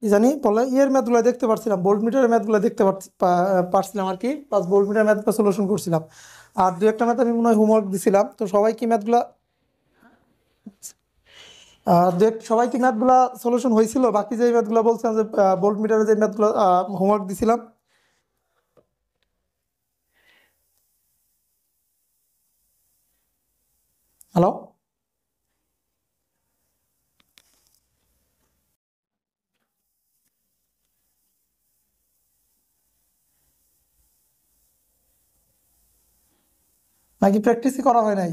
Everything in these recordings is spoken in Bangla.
কি জানি বলে ইয়ের ম্যাথগুলো দেখতে পারছিলাম, ভোল্ট মিটারের ম্যাথগুলো দেখতে পারছিলাম আর কি, প্লাস ভোল্ট মিটার ম্যাথগুলো সলিউশন করছিলাম। আর দু একটা ম্যাথ আমি মনে হয় হোমওয়ার্ক দিছিলাম, তো সবাই কি ম্যাথগুলো সবাই কি ম্যাথগুলো সলিউশন হয়েছিল? বাকি যে ম্যাথগুলো বলছিলাম যে ভোল্ট মিটারের যে ম্যাথগুলো হোমওয়ার্ক দিছিলাম। হ্যালো, নাকি প্র্যাকটিসই করা হয় নাই?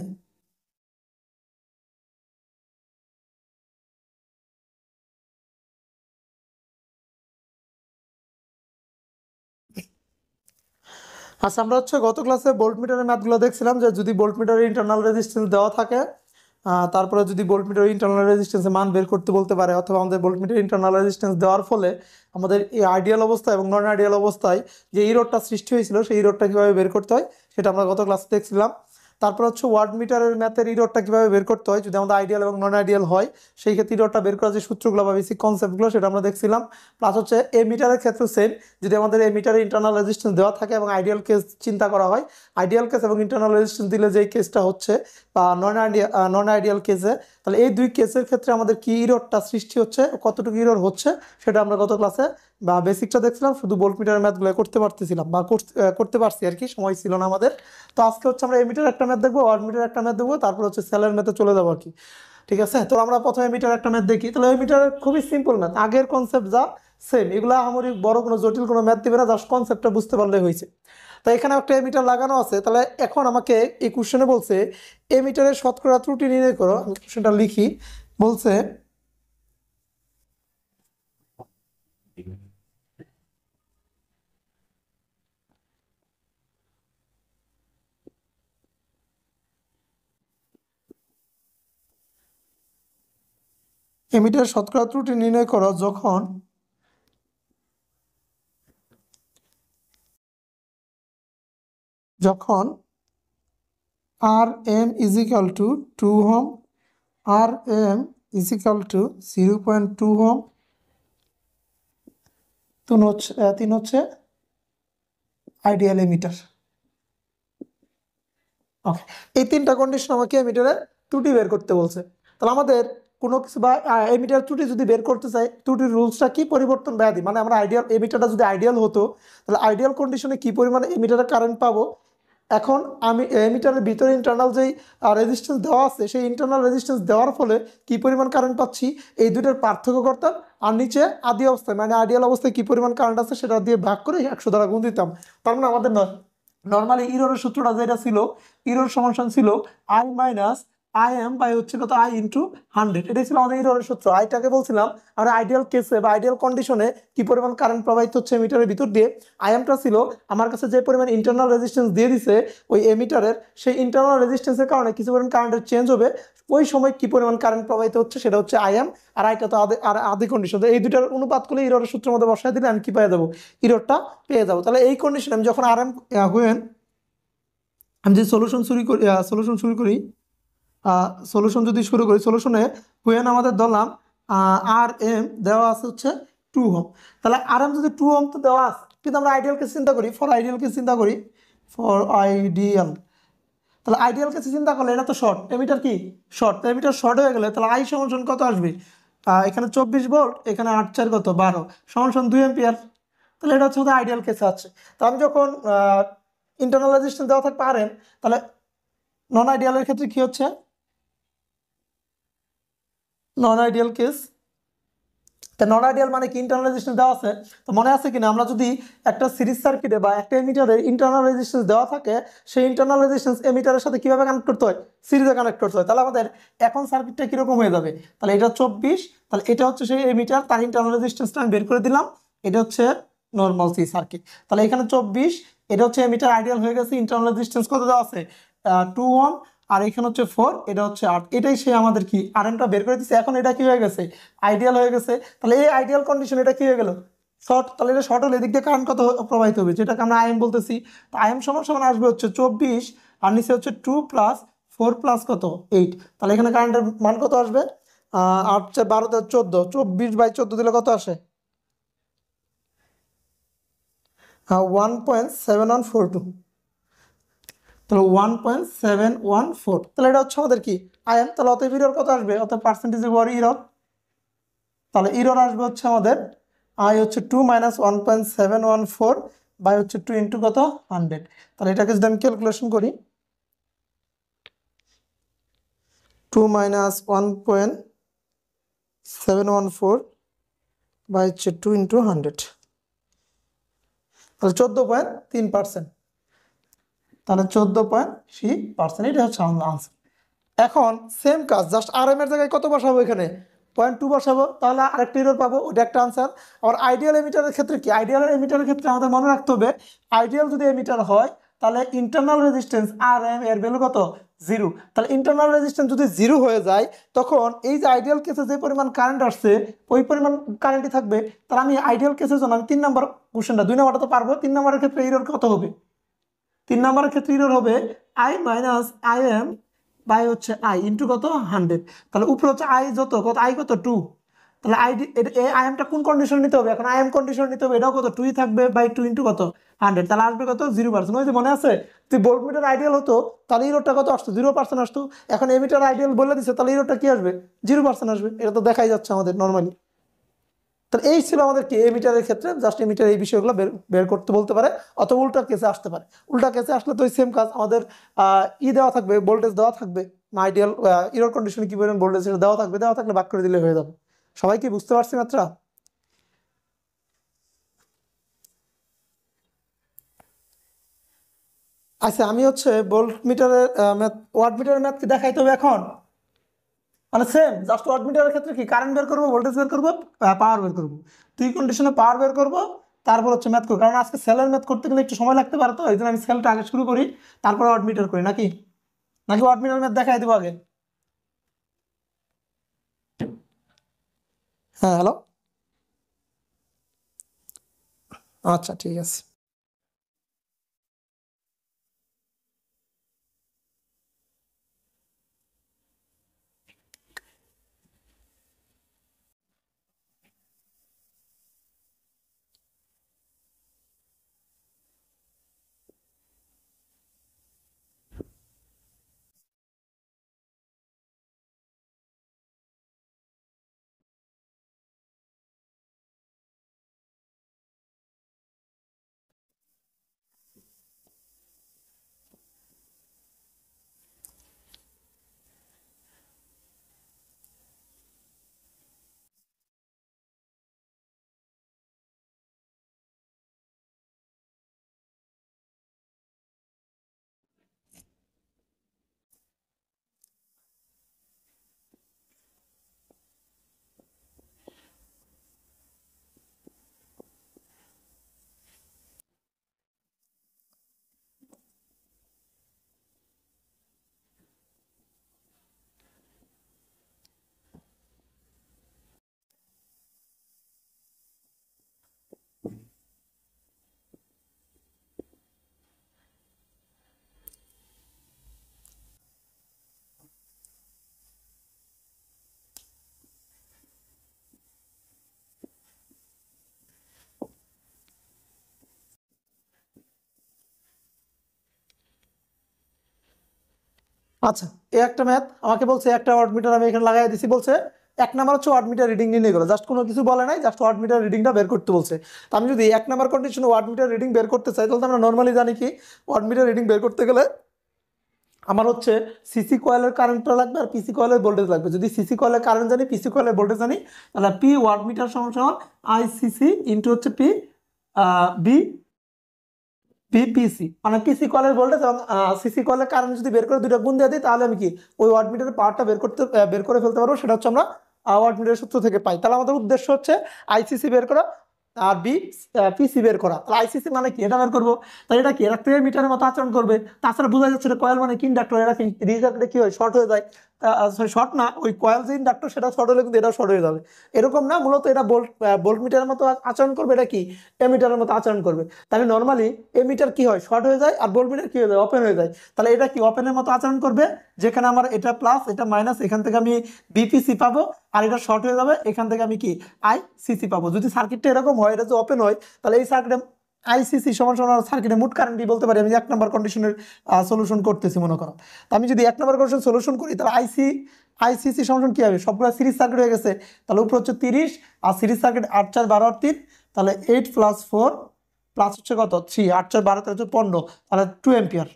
আচ্ছা, আমরা হচ্ছে গত ক্লাসে ভোল্ট মিটারের ম্যাথগুলো দেখছিলাম যে যদি ভোল্ট মিটারের ইন্টারনাল রেজিস্ট্যান্স দেওয়া থাকে, তারপরে যদি ভোল্ট মিটারের ইন্টারনাল রেজিস্ট্যান্সের মান বের করতে বলতে পারে, অথবা আমাদের ভোল্ট মিটার ইন্টারনাল রেজিস্ট্যান্স দেওয়ার ফলে আমাদের এই আইডিয়াল অবস্থায় এবং নন আইডিয়াল অবস্থায় যে ইরোডটা সৃষ্টি হয়েছিল সেই ইরোডটা কীভাবে বের করতে হয় সেটা আমরা গত ক্লাসে দেখছিলাম। তারপর হচ্ছে ওয়াট মিটারের ম্যাথের ইরোডটা কীভাবে বের করতে হয় যদি আমাদের আইডিয়াল এবং নন আইডিয়াল হয়, সেই ক্ষেত্রে ইরোডটা বের করার যে সূত্রগুলো বা বেসিক কনসেপ্টগুলো সেটা আমরা দেখছিলাম। প্লাস হচ্ছে এ মিটারের ক্ষেত্রে সেম, যদি আমাদের এ মিটারের ইন্টারনাল রেজিস্ট্যান্স দেওয়া থাকে এবং আইডিয়াল কেস চিন্তা করা হয়, আইডিয়াল কেস এবং ইন্টারনাল রেজিস্ট্যান্স দিলে যেই কেসটা হচ্ছে বা নন আইডিয়াল কেসে, তাহলে এই দুই কেসের ক্ষেত্রে আমাদের কি ইরোডটা সৃষ্টি হচ্ছে, কতটুকু ইরোড হচ্ছে সেটা আমরা গত ক্লাসে বা বেসিকটা দেখছিলাম, শুধু ভোল্ট মিটারের ম্যাথগুলো করতে পারতেছিলাম বা করতে পারছি আর কি, সময় ছিল না আমাদের। তো আজকে হচ্ছে আমরা এমিটার একটা ম্যাথ দেখবো, ওয়াট মিটার একটা ম্যাথ দেখবো, তারপর হচ্ছে সেলের ম্যাথে চলে যাবো আর কি। ঠিক আছে, তো আমরা প্রথমে এমিটার একটা ম্যাথ দেখি। তাহলে এমিটার খুবই সিম্পল ম্যাথ, আগের কনসেপ্ট যা সেম, এগুলো আমার বড় কোনো জটিল কোনো ম্যাথ দিবে না, জাস্ট কনসেপ্টটা বুঝতে পারলে হয়েছে। তো এখানে একটা এমিটার লাগানো আছে, তাহলে এখন আমাকে এই কোশ্চেনে বলছে এমিটারের শতকরা ত্রুটি নির্ণয় করো। আমি কোশ্চেনটা লিখি। বলছে এমিটারের শতকরা ত্রুটি নির্ণয় করো যখন যখন R M is equal to 2 ohm, R M is equal to 0.2 ohm, তিন হচ্ছে আইডিয়াল এমিটার। ওকে, এই তিনটা কন্ডিশন আমাকে এমিটারের ত্রুটি বের করতে বলছে। তাহলে আমাদের কোনো কিছু বা এমিটার ত্রুটি যদি বের করতে চাই, ত্রুটির রুলসটা কি, পরিবর্তন ব্যাধি, মানে আমরা আইডিয়াল এমিটারটা যদি আইডিয়াল হতো তাহলে আইডিয়াল কন্ডিশনে কি পরিমাণে এমিটারের কারেন্ট পাবো। এখন আমি এমিটারের ভিতরে ইন্টারনাল যেই রেজিস্ট্যান্স দেওয়া আছে সেই ইন্টারনাল রেজিস্ট্যান্স দেওয়ার ফলে কি পরিমাণ কারেন্ট পাচ্ছি এই দুটোর পার্থক্য করতাম, আর নিচে আদি অবস্থায় মানে আইডিয়াল অবস্থায় কি পরিমাণ কারেন্ট আছে সেটা দিয়ে ভাগ করে 100 দ্বারা গুণ দিতাম। তার মানে আমাদের নর্মালি ইরোরের সূত্রটা যেটা ছিল, ইরোর সমান ছিল I minus I M by হচ্ছে কত আই ইন্টু 100, এটাই ছিল আমাদের ইরোরের সূত্র। আইটাকে বলছিলাম আমরা আইডিয়াল কেসে বা আইডিয়াল কন্ডিশনে কি পরিমাণ কারেন্ট প্রবাহিত হচ্ছে মিটারের ভিতর দিয়ে। আইএমটা ছিল আমার কাছে যে পরিমাণ ইন্টারনাল রেজিস্ট্যান্স দিয়ে দিছে ওই এমিটারের, সেই ইন্টারনাল রেজিস্ট্যান্সের কারণে কিছু পরিমাণ কারেন্টের চেঞ্জ হবে, ওই সময় কি পরিমাণ কারেন্ট প্রবাহিত হচ্ছে সেটা হচ্ছে আইএম। আর আইটা তো আদি কন্ডিশন, এই দুটার অনুপাত করলে ইরোরের সূত্রের মধ্যে বসায় দিলে আমি কি পেয়ে যাবো, ইরোরটা পেয়ে যাবো। তাহলে এই কন্ডিশনে আমি যখন আর এম হুয়েন আমি যদি সলিউশন শুরু করি, সলিউশনে হুয়েন আমাদের ধরলাম আর এম দেওয়া আছে হচ্ছে 2 ওহম। তাহলে আর এম যদি 2 ওহম তো দেওয়া আছে, কিন্তু আমরা আইডিয়াল কেস চিন্তা করি, ফর আইডিয়াল। তাহলে আইডিয়াল কেসে চিন্তা করলে এটা তো শর্ট, এমিটার কি শর্ট, এমিটার শর্ট হয়ে গেলে তাহলে আই সমান কত আসবে, এখানে 24 ভোল্ট, এখানে 8 4 কত 12 সমান 2 এম্পিয়ার। তাহলে এটা হচ্ছে আইডিয়াল কেসে আছে। তো আমি যখন ইন্টারনাল রেজিস্ট্যান্স দেওয়া থাকতে পারেন, তাহলে নন আইডিয়ালের ক্ষেত্রে কি হচ্ছে, নন আইডিয়াল কেস, তা নন আইডিয়াল মানে কি, ইন্টারনাল রেজিস্ট্যান্স দেওয়া আছে। তো মনে আছে কিনা আমরা যদি একটা সিরিজ সার্কিটে বা একটা এমিটারে ইন্টারনাল রেজিস্ট্যান্স দেওয়া থাকে, সেই ইন্টারনাল রেজিস্ট্যান্স এমিটারের সাথে কিভাবে কানেক্ট করতে হয়, সিরিজে কানেক্ট করতে হয়। তাহলে আমাদের এখন সার্কিটটা কিরকম হয়ে যাবে, তাহলে এটা 24, তাহলে এটা হচ্ছে সেই এমিটার, তার ইন্টারনাল রেজিস্ট্যান্সটা আমি বের করে দিলাম, এটা হচ্ছে নর্মাল সি সার্কিট। তাহলে এখানে 24, এটা হচ্ছে এমিটার আইডিয়াল হয়ে গেছে, ইন্টারনাল রেজিস্ট্যান্স কত দেওয়া আছে 2 ওহম, আর এখানে হচ্ছে 4, এটা হচ্ছে 8, এটাই সে আমাদের কি আর এমটা বের করে দিচ্ছে। এখন এটা কি হয়ে গেছে, আইডিয়াল হয়ে গেছে। তাহলে এই আইডিয়াল কন্ডিশন এটা কি হয়ে গেল, শর্ট। তাহলে এটা শর্ট হলে এদিক দিয়ে কারেন্ট কত প্রবাহিত হবে, যেটাকে আমরা আইএম বলতেছি। তো আইএম সমান আসবে হচ্ছে 24, আর নিচে হচ্ছে 2 প্লাস 4 প্লাস কত 8। তাহলে এখানে কারেন্টের মান কত আসবে, 8 4 12 14, 24/14 দিলে কত আসে 1.7142, তাহলে 1.714, তাহলে এটা হচ্ছে আমাদের কি আইএম। তাহলে অতএব ইরর কত আসবে, অতএব পার্সেন্টেজে গড় ইরর, তাহলে ইরর আসবে হচ্ছে আমাদের আই হচ্ছে 2 - 1.714 বাই হচ্ছে 2 ইন্টু কত 100। তাহলে এটাকে যদি আমি ক্যালকুলেশন করি, 2 - 1.714 বাই হচ্ছে 2 ইন্টু 100, তাহলে 14.3%, তাহলে 14.3%, এটা হচ্ছে আমাদের আনসার। এখন সেম কাজ, জাস্ট আর এম এর জায়গায় কত বসাবো, এখানে 0.2 বসাবো, তাহলে আরেকটা ইরর পাবো, ওটা একটা আনসার। আর আইডিয়াল এমিটারের ক্ষেত্রে কি, আইডিয়াল এমিটারের ক্ষেত্রে আমাদের মনে রাখতে হবে, আইডিয়াল যদি এমিটার হয় তাহলে ইন্টারনাল রেজিস্ট্যান্স আর এম এর ভ্যালু কত 0। তাহলে ইন্টারনাল রেজিস্ট্যান্স যদি 0 হয়ে যায়, তখন এই যে আইডিয়াল কেসে যে পরিমাণ কারেন্ট আসছে ওই পরিমাণ কারেন্টই থাকবে। তাহলে আমি আইডিয়াল কেসের জন্য আমি 3 নম্বর কোশ্চেনটা, 2 নম্বরটা তো পারবো, 3 নম্বরের ক্ষেত্রে ইরর কত হবে, 3 নম্বরের ক্ষেত্রে ইরর হবে I minus I M by হচ্ছে আই ইন্টু কত 100। তাহলে উপরে হচ্ছে আই যত কত, আই কত 2, তাহলে এই আই এমটা কোন কন্ডিশন নিতে হবে, এখন আই এম কন্ডিশন নিতে হবে, এটাও কত 2ই থাকবে বাই 2 ইন্টু কত 100, তাহলে আসবে কত 0%। ওই যে মনে আছে তুই ভোল্টমিটার আইডিয়াল হতো তাহলে ইরোটা কত আসতো 0% আসতো, এখন এমিটার আইডিয়াল বলে দিচ্ছে তাহলে ইরোটা কি আসবে 0% আসবে, এটা তো দেখাই যাচ্ছে আমাদের নর্মালি। তাহলে এই ছিল আমাদের কি এমিটারের ক্ষেত্রে, জাস্ট এমিটার এই বিষয়গুলো বের করতে বলতে পারে, অথবা উল্টা কেসে আসতে পারে। উল্টা কেসে আসলে তো ওই সেম কাজ, আমাদের দেওয়া থাকবে, ভোল্টেজ দেওয়া থাকবে, আইডিয়াল ইরর কন্ডিশনে কি পরিমাণ ভোল্টেজ সেটা দেওয়া থাকবে, দেওয়া থাকলে ভাগ করে দিলে হয়ে যাবে। সবাই কি বুঝতে পারছি মাত্রা? আচ্ছা, আমি হচ্ছে ভোল্ট মিটারের ম্যাথ, ওয়াট মিটারের ম্যাথ কি দেখাইতে হবে এখন, মানে সেম, জাস্ট ওয়াট মিটারের ক্ষেত্রে কি কারেন্ট বের করবো, ভোল্টেজ বের করবো, পাওয়ার বের করবো, দুই কন্ডিশনে পাওয়ার বের করবো, তারপর হচ্ছে ম্যাথ করবো। কারণ আজকে সেলের ম্যাথ করতে গেলে একটু সময় লাগতে পারে, তো এই জন্য আমি সেলটা আগে শুরু করি, তারপর ওয়াট মিটার করি, নাকি নাকি ওয়াট মিটার ম্যাথ দেখাই দেবো আগে? হ্যাঁ, হ্যালো, আচ্ছা ঠিক আছে। আচ্ছা, এই একটা ম্যাথ আমাকে বলছে, একটা ওয়াট মিটার আমি এখানে লাগাই দিছি, বলছে 1 নাম্বার হচ্ছে ওয়াট মিটার রিডিং নিয়ে গেলো, জাস্ট কোনো কিছু বলে নাই, জাস্ট ওয়াট মিটার রিডিংটা বের করতে বলছে। তো আমি যদি 1 নাম্বার কন্ডিশনে ওয়াট মিটার রিডিং বের করতে চাই, তাহলে তো আমরা নর্মালি জানি কি ওয়াট মিটার রিডিং বের করতে গেলে আমার হচ্ছে সিসি কয়েলের কারেন্টটা লাগবে আর পিসি কয়েলের ভোল্টেজ লাগবে। যদি সিসি কয়েলের কারেন্ট জানি, পিসি কয়েলের ভোল্টেজ জানি, তাহলে পি ওয়াট মিটার সমান সমান আই সিসি ইন্টু হচ্ছে পি বি পিপিসি, মানে পিসি কয়েলের ভোল্টেজ এবং সিসি কয়েলের কারেন্ট যদি বের করে দুটো গুণ দিয়ে দিই, তাহলে আমি কি ওই ওয়াট মিটারের পাওয়ারটা বের করে ফেলতে পারবো। সেটা হচ্ছে আমরা ওয়াট মিটারের সূত্র থেকে পাই। তাহলে আমাদের উদ্দেশ্য হচ্ছে আইসিসি বের করা আর পিসি বের করা। তাহলে আইসিসি মানে কি, এটা বের করবো। তাহলে এটা কি, এটা প্রে মিটারের মতো আচরণ করবে। তাছাড়া বোঝা যাচ্ছে কয়েল মানে কি ইন্ডাক্টর, এটা রিজাল্টে কি হয়, শর্ট হয়ে যায়। সরি, শর্ট না, ওই কয়েল যে ইন্ডাক্টর সেটা শর্ট হলে কিন্তু এটাও শর্ট হয়ে যাবে। এরকম না, মূলত এটা ভোল্ট মিটারের মতো আচরণ করবে, এটা কি এমিটারের মতো আচরণ করবে। তাহলে নর্মালি এমিটার কি হয়, শর্ট হয়ে যায়, আর ভোল্ট মিটার কি হয়ে যায়, ওপেন হয়ে যায়। তাহলে এটা কি ওপেনের মতো আচরণ করবে, যেখানে আমার এটা প্লাস এটা মাইনাস, এখান থেকে আমি বিপিসি পাবো, আর এটা শর্ট হয়ে যাবে, এখান থেকে আমি কি আইসিসি পাবো। যদি সার্কিটটা এরকম হয়, এটা যদি ওপেন হয়, তাহলে এই সার্কিটে আইসিসি সমান সমান সার্কিটের মোট কারেন্টই বলতে পারি আমি 1 নম্বর কন্ডিশনের সলিউশন করতেছি মনে করো। তো আমি যদি 1 নম্বর কন্ডিশন সলিউশন করি তাহলে আইসিসি সমান সমান কি হবে, সবগুলো সিরিজ সার্কিট হয়ে গেছে, তাহলে উপরে হচ্ছে 30 আর সিরিজ সার্কিট 8 4 12 আর 3, তাহলে 8 + 4 প্লাস হচ্ছে কত 3, 8 4 12 হচ্ছে 15, তাহলে 2 এম্পিয়ার।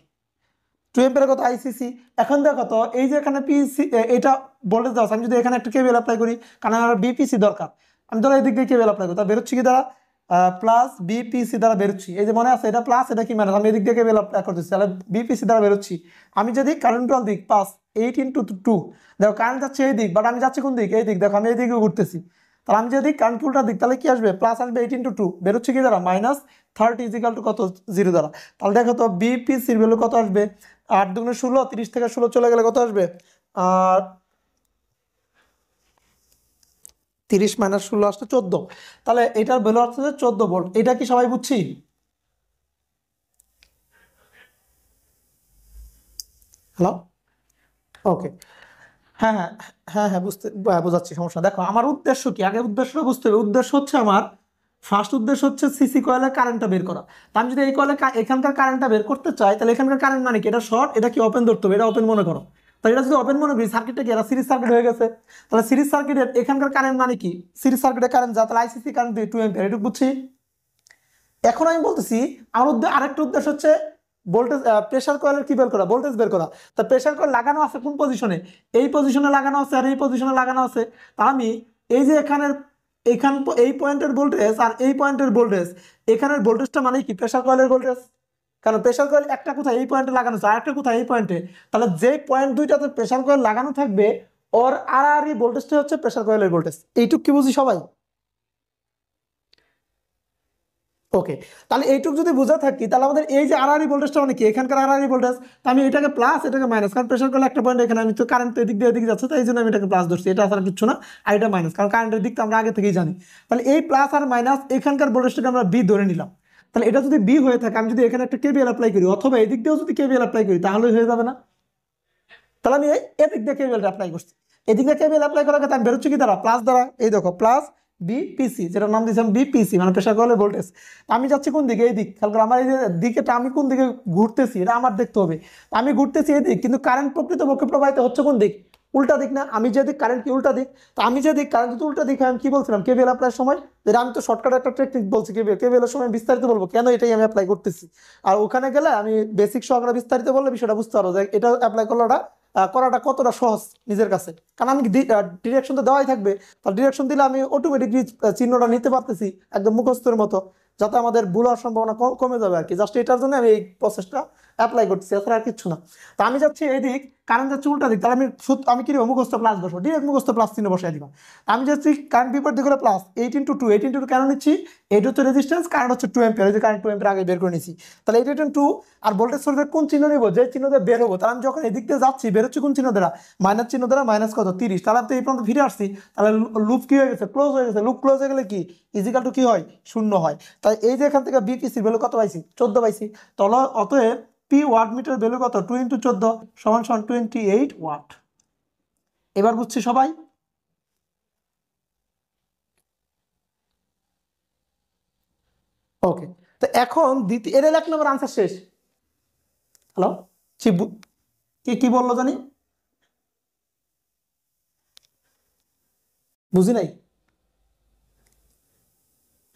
2 এম্পিয়ার কত আইসিসি। এখন দেখো তো এই যে এখানে পিসি এটা ভোল্টেজ দেওয়া আছে, আমি যদি এখানে একটা কেবিএল অ্যাপ্লাই করি কারণ আমার বিপিসি দরকার, আমি ধরো এই দিক দিয়ে কেবিএল অ্যাপ্লাই করি, তা বেরোচ্ছি কি দ্বারা প্লাস বিপিসি দ্বারা বেরোচ্ছি, এই যে মনে আছে এটা প্লাস এটা কি মাইনাস, আমি এদিক দিয়ে কেবিএল অ্যাপ্লাই করতেছি, তাহলে বিপিসি দ্বারা বেরোচ্ছি। আমি যদি কারেন্ট দিক পাস 8 × 2, দেখো কারেন্ট যাচ্ছে এই দিক বাট আমি যাচ্ছি কোন দিক, এই দিক, দেখো আমি এই দিকে ঘুরতেছি, তাহলে আমি যদি কারেন্ট উল্টা দিক তাহলে কি আসবে প্লাস আসবে 8 × 2, বেরোচ্ছে কি দ্বারা -30 = কত 0 দ্বারা। তাহলে দেখো তো বিপিসির ভ্যালু কত আসবে, 8 × 16, 30 থেকে 16 চলে গেলে কত আসবে, আর 30 - 16 আসছে 14, তাহলে এটার ভ্যালু আসছে 14 ভোল্ট। এটা কি সবাই বুঝছি? হ্যালো, ওকে, হ্যাঁ হ্যাঁ হ্যাঁ হ্যাঁ বোঝাচ্ছি, সমস্যা। দেখো আমার উদ্দেশ্য কি, আগে উদ্দেশ্যটা বুঝতে হবে। উদ্দেশ্য হচ্ছে আমার ফার্স্ট উদ্দেশ্য হচ্ছে সিসি কয়েলের কারেন্টটা বের করা। তা আমি যদি এই কয়েলে এখানকার কারেন্টটা বের করতে চাই তাহলে এখানকার কারেন্ট মানে কি, এটা শর্ট, এটা কি ওপেন ধরতে হবে, এটা ওপেন মনে করো। তাহলে এটা যদি ওপেন মনে করি সার্কিটটা কি, এটা সিরিজ সার্কিট হয়ে গেছে, তাহলে সিরিজ সার্কিটের এখানকার কারেন্ট মানে কি, সিরিজ সার্কিটের কারেন্ট যা, তাহলে আইসিসি কারেন্ট 2 এম্পিয়ার, এটুকু বুঝছি। এখন আমি বলতেছি আমার আরেকটা উদ্দেশ্য হচ্ছে ভোল্টেজ, প্রেসার কয়েলের কি বের করা, ভোল্টেজ বের করা। তা প্রেসার কয়েল লাগানো আছে কোন পজিশনে, এই পজিশনে লাগানো আছে আর এই পজিশনে লাগানো আছে। তা আমি এই যে এখানের এই পয়েন্টের ভোল্টেজ আর এই পয়েন্টের ভোল্টেজ, এখানের ভোল্টেজটা মানে কি প্রেসার কয়েলের ভোল্টেজ, কারণ প্রেসার কয়েল একটা কোথায় এই পয়েন্টে লাগানো আছে আর একটা কোথায় এই পয়েন্টে, তাহলে যে পয়েন্ট দুইটাতে প্রেসার কয়েল লাগানো থাকবে ওর আর এই ভোল্টেজটা হচ্ছে প্রেসার কয়েলের ভোল্টেজ। এইটুক কি বুঝি সবাই? ওকে, তাহলে এইটুকু যদি বোঝা থাকি তাহলে আমাদের এই যে আরআরই ভোল্টেজটা মানে কি, এখানকার আরআরই ভোল্টেজ, তো আমি এটাকে প্লাস এটাকে মাইনাস, কারণ প্রেসার করলে একটা পয়েন্ট এখানে আমি তো কারেন্ট এদিক দিয়ে এদিকে যাচ্ছে, তাই জন্য আমি এটাকে প্লাস ধরছি, এটা আসলে কিছু না, আর এটা মাইনাস, কারণ কারেন্টের দিকটা আমরা আগে থেকেই জানি। তাহলে এই প্লাস আর মাইনাস এখানকার ভোল্টেজটাকে আমরা বি ধরে নিলাম। তাহলে এটা যদি বি হয়ে থাকে আমি যদি এখানে একটা কেবিএল অ্যাপ্লাই করি অথবা এদিক দিয়েও যদি কেবিএল অ্যাপ্লাই করি তাহলে হয়ে যাবে না। তাহলে আমি এদিক দিয়ে কেবিএলটা অ্যাপ্লাই করছি, এদিক দিয়ে কেবিএল অ্যাপ্লাই করার ক্ষেত্রে আমি বেরোচ্ছি কি দ্বারা, প্লাস দ্বারা, এই দেখো প্লাস বিপিসি, যেটা নাম দিয়েছিলাম বিপিসি মানে প্রেসার কয়েলের ভোল্টেজ। আমি যাচ্ছি কোন দিকে, এই দিক, খেয়াল করো আমার এই যে দিকেটা আমি কোন দিকে ঘুরতেছি এটা আমার দেখতে হবে। আমি ঘুরতেছি এই দিক, কিন্তু কারেন্ট প্রকৃতপক্ষে প্রবাহিত হচ্ছে কোন দিক, উল্টা দিক না, আমি যে দিক কারেন্ট কি উল্টা দিক, তো আমি যে দিক কারেন্ট যদি উল্টা দিক হয় আমি কি বলছিলাম কেবিএল অ্যাপ্লাইয়ের সময়, যেটা আমি তো শর্টকাট একটা টেকনিক বলছি, কেবিএলের সময় বিস্তারিত বলবো কেন এটাই আমি অ্যাপ্লাই করতেছি, আর ওখানে গেলে আমি বেসিক সহকারে বিস্তারিত বললে বিষয়টা বুঝতে পারবো যে এটা অ্যাপ্লাই করলে করাটা কতটা সহজ নিজের কাছে, কারণ আমি ডিরেকশন তো দেওয়াই থাকবে, তাহলে ডিরেকশন দিলে আমি অটোমেটিকলি চিহ্নটা নিতে পারতেছি একদম মুখস্থের মতো, যাতে আমাদের ভুল হওয়ার সম্ভাবনা কমে যাবে আর কি। জাস্ট এটার জন্য আমি এই প্রসেসটা অ্যাপ্লাই করতেছি, এছাড়া আর কিছু না। তো আমি যাচ্ছি এইদিক, কারেন্ট যাচ্ছে উল্টা দিক, তাহলে আমি কি দেবো মুখস্থ প্লাস বসবো, ডিরেক্ট মুখস্থ প্লাস চিহ্ন বসাই দিবা। আমি যাচ্ছি কারেন্ট বিপরীত দিকে প্লাস 8 × 2, 8 × 2 কেন নিচ্ছি, এইটা হচ্ছে রেজিস্ট্যান্স, কারেন্ট হচ্ছে 2 এম্পিয়ার, এই যে কারেন্ট 2 এম্পিয়ার আগে বের করে নিছি, তাহলে 8 × 2 আর ভোল্টেজ সোর্সের কোন চিহ্ন নিব, যে চিহ্ন দিয়ে বের হবো, তাহলে আমি যখন এদিক দিয়ে যাচ্ছি বেরোচ্ছি কোন চিহ্ন দ্বারা, মাইনাস চিহ্ন দ্বারা, মাইনাস কত 30, তাহলে আমি তো এই পর্যন্ত ফিরে আসছি, তাহলে লুপ কি হয়ে গেছে, ক্লোজ হয়ে গেছে, লুপ ক্লোজ হয়ে গেলে কি ইজিক্যাল টু কি হয়, 0 হয়। তাই এই যে এখান থেকে বিপিসির ভ্যালু কত পাইছি, 14 পাইছি, তাহলে অতএব পি ওয়াট মিটার ভ্যালু কত, 2 × 14 = 28 ওয়াট। এবার বুঝছি সবাই? ওকে, তো এখন দ্বিতীয় এর 1 নম্বর আনসার শেষ। হ্যালো, কি কি বললো জানি, বুঝি নাই।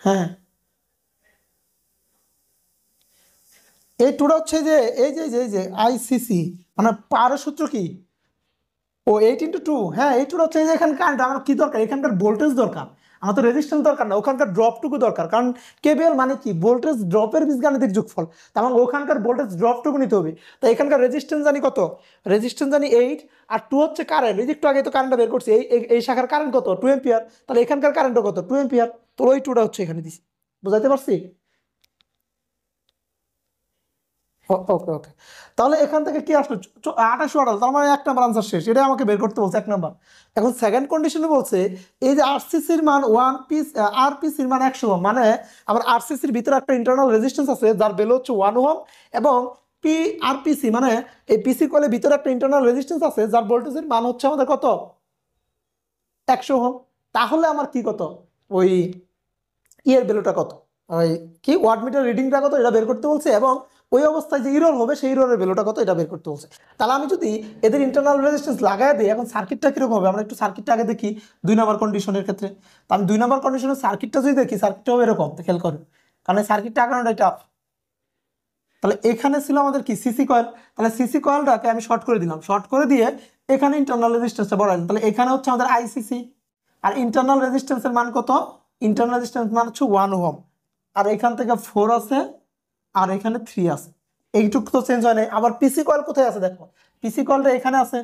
হ্যাঁ, এই টুটা হচ্ছে যে এই যে আইসিসি মানে পাওয়ারের সূত্র কি, ও 8 × 2, হ্যাঁ এই টুটা হচ্ছে যে এখানে কারেন্ট আমার কি দরকার, এখানকার ভোল্টেজ দরকার, আমার তো রেজিস্ট্যান্স দরকার না, ওখানকার ড্রপটুকু দরকার, কারণ কেবিএল মানে কি ভোল্টেজ ড্রপের বীজগাণিতিক যোগফল, তার মানে ওখানকার ভোল্টেজ ড্রপটুকু নিতে হবে। তো এখানকার রেজিস্ট্যান্স জানি কত, রেজিস্ট্যান্স জানি 8 আর 2 হচ্ছে কারেন্ট, এই যে একটু আগে তো কারেন্টটা বের করছি, এই শাখার কারেন্ট কত 2 এম্পিয়ার, তাহলে এখানকার কারেন্টও কত 2 এম্পিয়ার, তো ওই টুটা হচ্ছে এখানে দিছি, বুঝাইতে পারছি? ওকে ওকে, তাহলে এখান থেকে কি আসলো 28 ওয়াট, তার মানে 1 নাম্বার আনসার শেষ, এটাই আমাকে বের করতে বলছে 1 নাম্বার। এখন সেকেন্ড কন্ডিশনে বলছে এই যে আরসিসির মান 1 পিস, আরপিসির মান 100 ওহম, মানে আমার আরসিসির ভিতরে একটা ইন্টারনাল রেজিস্ট্যান্স আছে যার ভ্যালু হচ্ছে 1 ওহম, এবং আরপিসি মানে এই পিসি কয়েলের ভিতরে একটা ইন্টারনাল রেজিস্ট্যান্স আছে যার ভোল্টেজের মান হচ্ছে আমাদের কত 100 ওহম। তাহলে আমার কি কত ওই ইয়ের ভ্যালুটা কত, ওই কি ওয়াট মিটার রিডিংটা কত এটা বের করতে বলছে, এবং ওই অবস্থায় যে ইরর হবে সেই ইররের ভ্যালুটা কত এটা বের করতে বলছে। তাহলে আমি যদি এদের ইন্টারনাল রেজিস্ট্যান্স লাগাই দিই, এখন সার্কিটটা কিরকম হবে আমরা একটু সার্কিটটা আগে দেখি 2 নম্বর কন্ডিশনের ক্ষেত্রে। তো আমি 2 নম্বর কন্ডিশনের সার্কিটটা যদি দেখি, সার্কিটটা হবে এরকম, খেয়াল করো, কারণ এই সার্কিটটা আঁকানোটা টাফ। তাহলে এখানে ছিল আমাদের কি সিসি কয়েল, তাহলে সিসি কয়েলটাকে আমি শর্ট করে দিলাম, শর্ট করে দিয়ে এখানে ইন্টারনাল রেজিস্ট্যান্সটা বড়াইলাম। তাহলে এখানে হচ্ছে আমাদের আইসিসি, আর ইন্টারনাল রেজিস্ট্যান্সের মান কত, ইন্টারনাল রেজিস্ট্যান্স মান হচ্ছে 1 ওহম, আর এখান থেকে 4 আছে, আর এখানে 3 আছে, এইটুকু তো চেঞ্জ হয় নাই। আবার পিসি কয়েল কোথায় আছে দেখো, পিসি কয়েলটা এখানে আছে।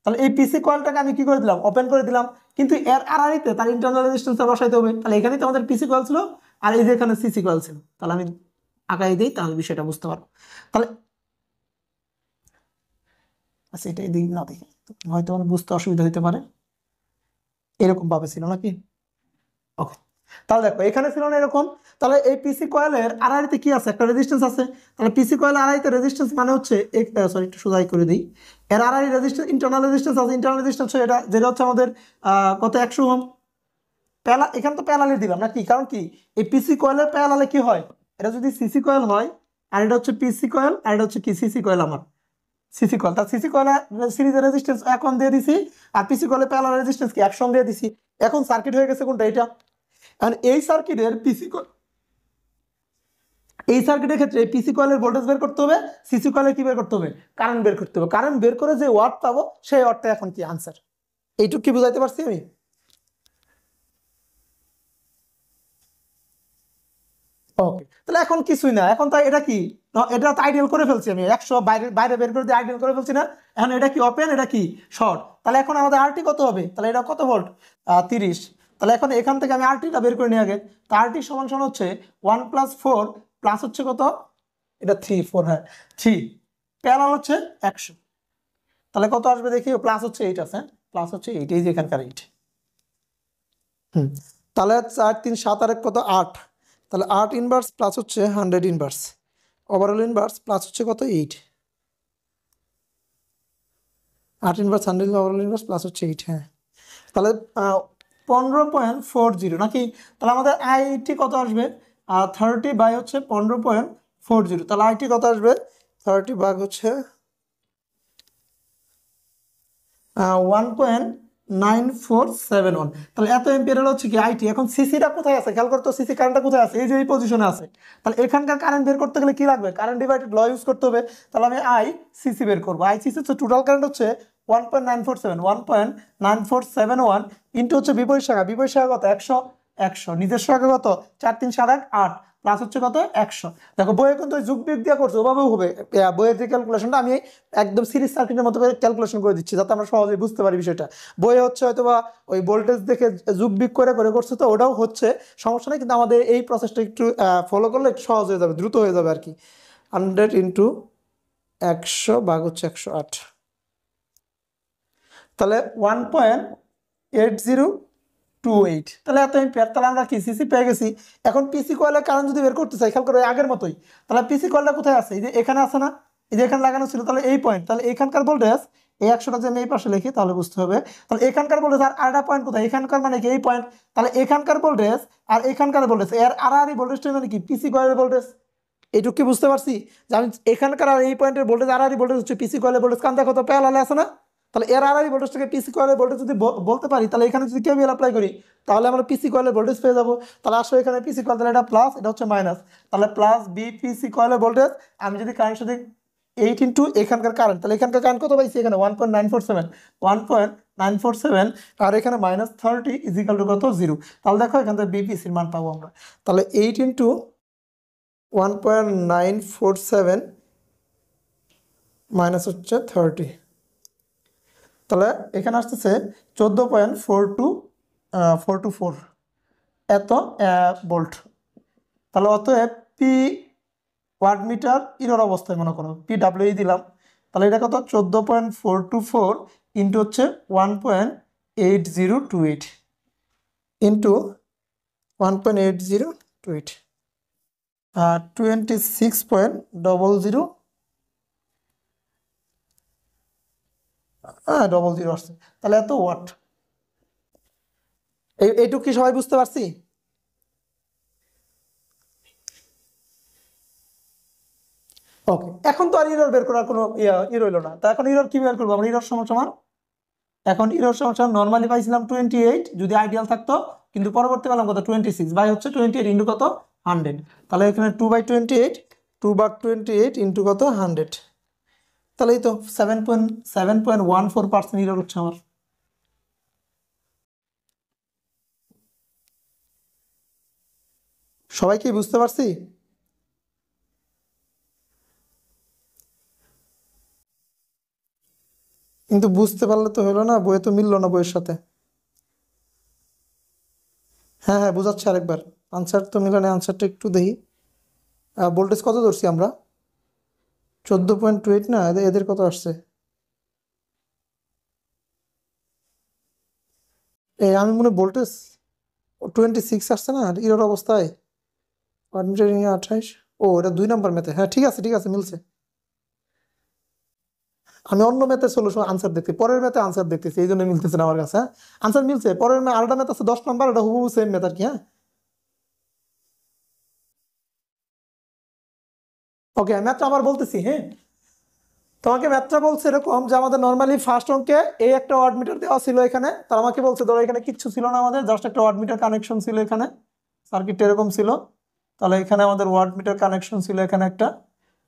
তাহলে এই পিসি কয়েলটাকে আমি কি করে দিলাম, ওপেন করে দিলাম, কিন্তু এর আড়াআড়িতে তার ইন্টারনাল রেজিস্ট্যান্সটা বসাইতে হবে। তাহলে এখানেই তো আমাদের পিসি কয়েল ছিল, আর এই যে এখানে সিসি কয়েল ছিল। তাহলে আমি আগাই দিই, তাহলে বিষয়টা বুঝতে পারবো। তাহলে আচ্ছা এটাই দিই না, দেখি হয়তো আমার বুঝতে অসুবিধা হতে পারে, এরকম ভাবে ছিল নাকি। ওকে, তাহলে দেখো এখানে ছিল না এরকম। তাহলে এই পিসি কয়েলের আড়াআড়িতে কি আছে, একটা রেজিস্ট্যান্স আছে। তাহলে পিসি কয়েলের আড়াআড়িতে রেজিস্ট্যান্স মানে হচ্ছে সরি একটু সোজাই করে দিই, এর আড়াআড়ি রেজিস্ট্যান্স ইন্টারনাল রেজিস্ট্যান্স আছে, ইন্টারনাল রেজিস্ট্যান্স এটা যেটা হচ্ছে আমাদের কত 100 ওহম। এখানে তো প্যারালালে দিলাম নাকি, কারণ কি এই পিসি কয়েলের প্যারালালে কি হয়, এটা যদি সিসি কয়েল হয়, আর এটা হচ্ছে পিসি কয়েল, আর এটা হচ্ছে কি সিসি কয়েল, আমার সিসি কয়েল। তার সিসি কয়েলে সিরিজের রেজিস্ট্যান্স 1 ওহম দিয়ে দিছি, আর পিসি কয়েলে প্যারালাল রেজিস্ট্যান্স কি 100 ওহম দিয়ে দিছি। এখন সার্কিট হয়ে গেছে কোনটা, এটা। আর এই সার্কিটের পিসি কয়েল, এই সার্কিটের ক্ষেত্রে পিসি কয়েলের ভোল্টেজ বের করতে হবে, সিসি কয়েলের কি বের করতে হবে, কারেন্ট বের করতে হবে। কারেন্ট বের করে যে ওয়াট পাবো সেই ওয়াটটা এখন কি আনসার। এইটুকু কি বুঝাইতে পারছি আমি? ওকে, তাহলে এখন কিছুই না, এখন তো এটা কি, এটা তো আইডিয়াল করে ফেলছি আমি, 100 বাইরে বাইরে বের করে দিয়ে আইডিয়াল করে ফেলছি না। এখন এটা কি ওপেন, এটা কি শর্ট। তাহলে এখন আমাদের আরটি কত হবে, তাহলে এটা কত ভোল্ট, 30। তাহলে এখন এখান থেকে আমি আরটিটা বের করে নিই আগে। তা আরটি সমান সমান হচ্ছে 1 + 4 প্লাস হচ্ছে কত, এটা 3 4, হ্যাঁ 3, প্যারালাল হচ্ছে 100। তাহলে কত আসবে দেখি, প্লাস হচ্ছে 8 আছে, প্লাস হচ্ছে 8, এই যে এখানকার 8। হুম, তাহলে 4 3 7 আর 1 কত 8, তাহলে 8 ইনভার্স প্লাস হচ্ছে 100 ইনভার্স, ওভারঅল ইনভার্স প্লাস হচ্ছে কত 8, 8 ইনভার্স 100 ওভারঅল ইনভার্স প্লাস হচ্ছে 8, হ্যাঁ। তাহলে 15.40 নাকি। তাহলে আমাদের আইটি কত আসবে, 30 বাই হচ্ছে 15.40, তাহলে আইটি কত আসবে, 30 ভাগ হচ্ছে 1.9471। তাহলে এত এম্পিয়ার হচ্ছে কি আইটি। এখন সিসিটা কোথায় আছে খেয়াল করতো, সিসি কারেন্টটা কোথায় আছে, এই যে এই পজিশনে আছে। তাহলে এখানকার কারেন্ট বের করতে গেলে কি লাগবে, কারেন্ট ডিভাইডেড ল ইউজ করতে হবে। তাহলে আমি আই সিসি বের করবো, আই সিসি হচ্ছে টোটাল কারেন্ট হচ্ছে 1.947 ইন্টু হচ্ছে বিপরীত শাখা, বিপরীত শাখা কত 100, 100 নিজস্ব শাখা কত 4 3 7 8 প্লাস হচ্ছে কত 100। দেখো বইয়ে কিন্তু যোগ বিয়োগ দিয়ে করছে, ওভাবেও হবে। বইয়ের যে ক্যালকুলেশনটা আমি একদম সিরিজ সার্কিটের মতো করে ক্যালকুলেশন করে দিচ্ছি, যাতে আমরা সহজেই বুঝতে পারি বিষয়টা। বইয়ে হচ্ছে হয়তো বা ওই ভোল্টেজ দেখে যোগ বিয়োগ করে করে করছে, তো ওটাও হচ্ছে, সমস্যা নেই। কিন্তু আমাদের এই প্রসেসটা একটু ফলো করলে একটু সহজ হয়ে যাবে, দ্রুত হয়ে যাবে আর কি। 100 ইন্টু 100 ভাগ হচ্ছে 108, তাহলে 1.8028, তাহলে এত এম্পিয়ার। তাহলে আমরা কি সিসি পেয়ে গেছি। এখন পিসি কয়েলের কারেন্ট যদি বের করতে চাই, খেয়াল করে আগের মতোই, তাহলে পিসি কয়েলটা কোথায় আছে, এই যে এখানে আছে না, এই যে এখানে লাগানো ছিল। তাহলে এই পয়েন্ট, তাহলে এখানকার ভোল্টেজ এই 100টা যে আমি এই পাশে লিখি তাহলে বুঝতে হবে। তাহলে এখানকার ভোল্টেজ আর আরেকটা পয়েন্ট কোথায়, এখানকার মানে কি এই পয়েন্ট। তাহলে এখানকার ভোল্টেজ আর এখানকার ভোল্টেজ এর আড়াআড়ি ভোল্টেজটা মানে কি পিসি কয়েলের ভোল্টেজ। এইটুকু কি বুঝতে পারছি, যে আমি এখানকার আর এই পয়েন্টের ভোল্টেজ আড়াআড়ি ভোল্টেজ হচ্ছে পিসি কয়েলের ভোল্টেজ, কারণ দেখো তো প্যারালালে আছে না। তাহলে এর আড়াআড়ি ভোল্টেজটাকে পিসি কয়েলের ভোল্টেজ যদি বলতে পারি, তাহলে এখানে যদি কেভিএল অ্যাপ্লাই করি, তাহলে আমরা পিসি কয়েলের ভোল্টেজ পেয়ে যাবো। তাহলে আসলে এখানে পিসি কয়েল, তাহলে এটা প্লাস, এটা হচ্ছে মাইনাস, তাহলে প্লাস বি পিসি কয়েলের ভোল্টেজ। আমি যদি কারেন্ট সাথে 8 ইন্টু এখানকার কারেন্ট, তাহলে এখানকার কারেন্ট কত পাইছি, এখানে 1.947 আর এখানে -30 ইজিক্যাল টু কত 0। তাহলে দেখো এখান থেকে বিপিসির মান পাবো আমরা। তাহলে 8 ইন্টু 1.947 মাইনাস হচ্ছে 30, তাহলে এখানে আসতেছে 14.424 এত ভোল্ট। তাহলে অতএব পি ওয়াট মিটার ইরর অবস্থায় মনে করো পি ডাব্লিউ দিলাম, তাহলে এটা কত 14.424 ইন্টু হচ্ছে 1.8028 ইন্টু 1.8028, 26.00, হ্যাঁ 00 আসছে। তাহলে এত ওয়াট। এইটুকু কি সবাই বুঝতে পারছি? ওকে, এখন তো আর ইরর বের করার কোনো রইলো না। তা এখন ইরর কি বের করবো আমরা? ইরর সমান সমান, এখন ইরর সমান সমান নর্মালি পাইছিলাম 28 যদি আইডিয়াল থাকতো, কিন্তু পরবর্তী পেলাম কত 26 বাই হচ্ছে 28 ইন্টু কত 100। তাহলে এখানে 2/28, 2/28 ইন্টু কত 100, তাহলে এই তো 7.14% ইরর হচ্ছে আমার। সবাই কি বুঝতে পারছি? কিন্তু বুঝতে পারলে তো হলো না, বইয়ে তো মিললো না বইয়ের সাথে। হ্যাঁ হ্যাঁ বুঝাচ্ছি আরেকবার, আনসার তো মিলে না, আনসারটা একটু দেখি। ভোল্টেজ কত ধরছি আমরা? 14.28 না, এদের কত আসছে? এই আমি মনে ভোল্টেজ 26 আসছে না ইরর অবস্থায়, ওয়াটমিটার রিডিং 28। ও এটা 2 নম্বর ম্যাথে, হ্যাঁ ঠিক আছে ঠিক আছে মিলছে। আমি অন্য ম্যাথের সলিউশন আনসার দেখতে, পরের ম্যাথে আনসার দেখতেছি, এই জন্য মিলতেছে না আমার কাছে। হ্যাঁ আনসার মিলছে, পরের আরেকটা ম্যাথ আছে 10 নম্বর, এটা হুবহু সেম ম্যাথ আর কি। হ্যাঁ ওকে, ম্যাথটা আবার বলতেছি। হ্যাঁ তোমাকে ম্যাথটা বলছে এরকম যে আমাদের নর্মালি ফার্স্ট অঙ্কে এই একটা ওয়াটমিটার দেওয়া ছিল এখানে, তার আমাকে বলছে ধরো এখানে কিচ্ছু ছিল না, আমাদের জাস্ট একটা ওয়াটমিটার কানেকশন ছিল এখানে, সার্কিটটা এরকম ছিল। তাহলে এখানে আমাদের ওয়াটমিটার কানেকশন ছিল এখানে একটা,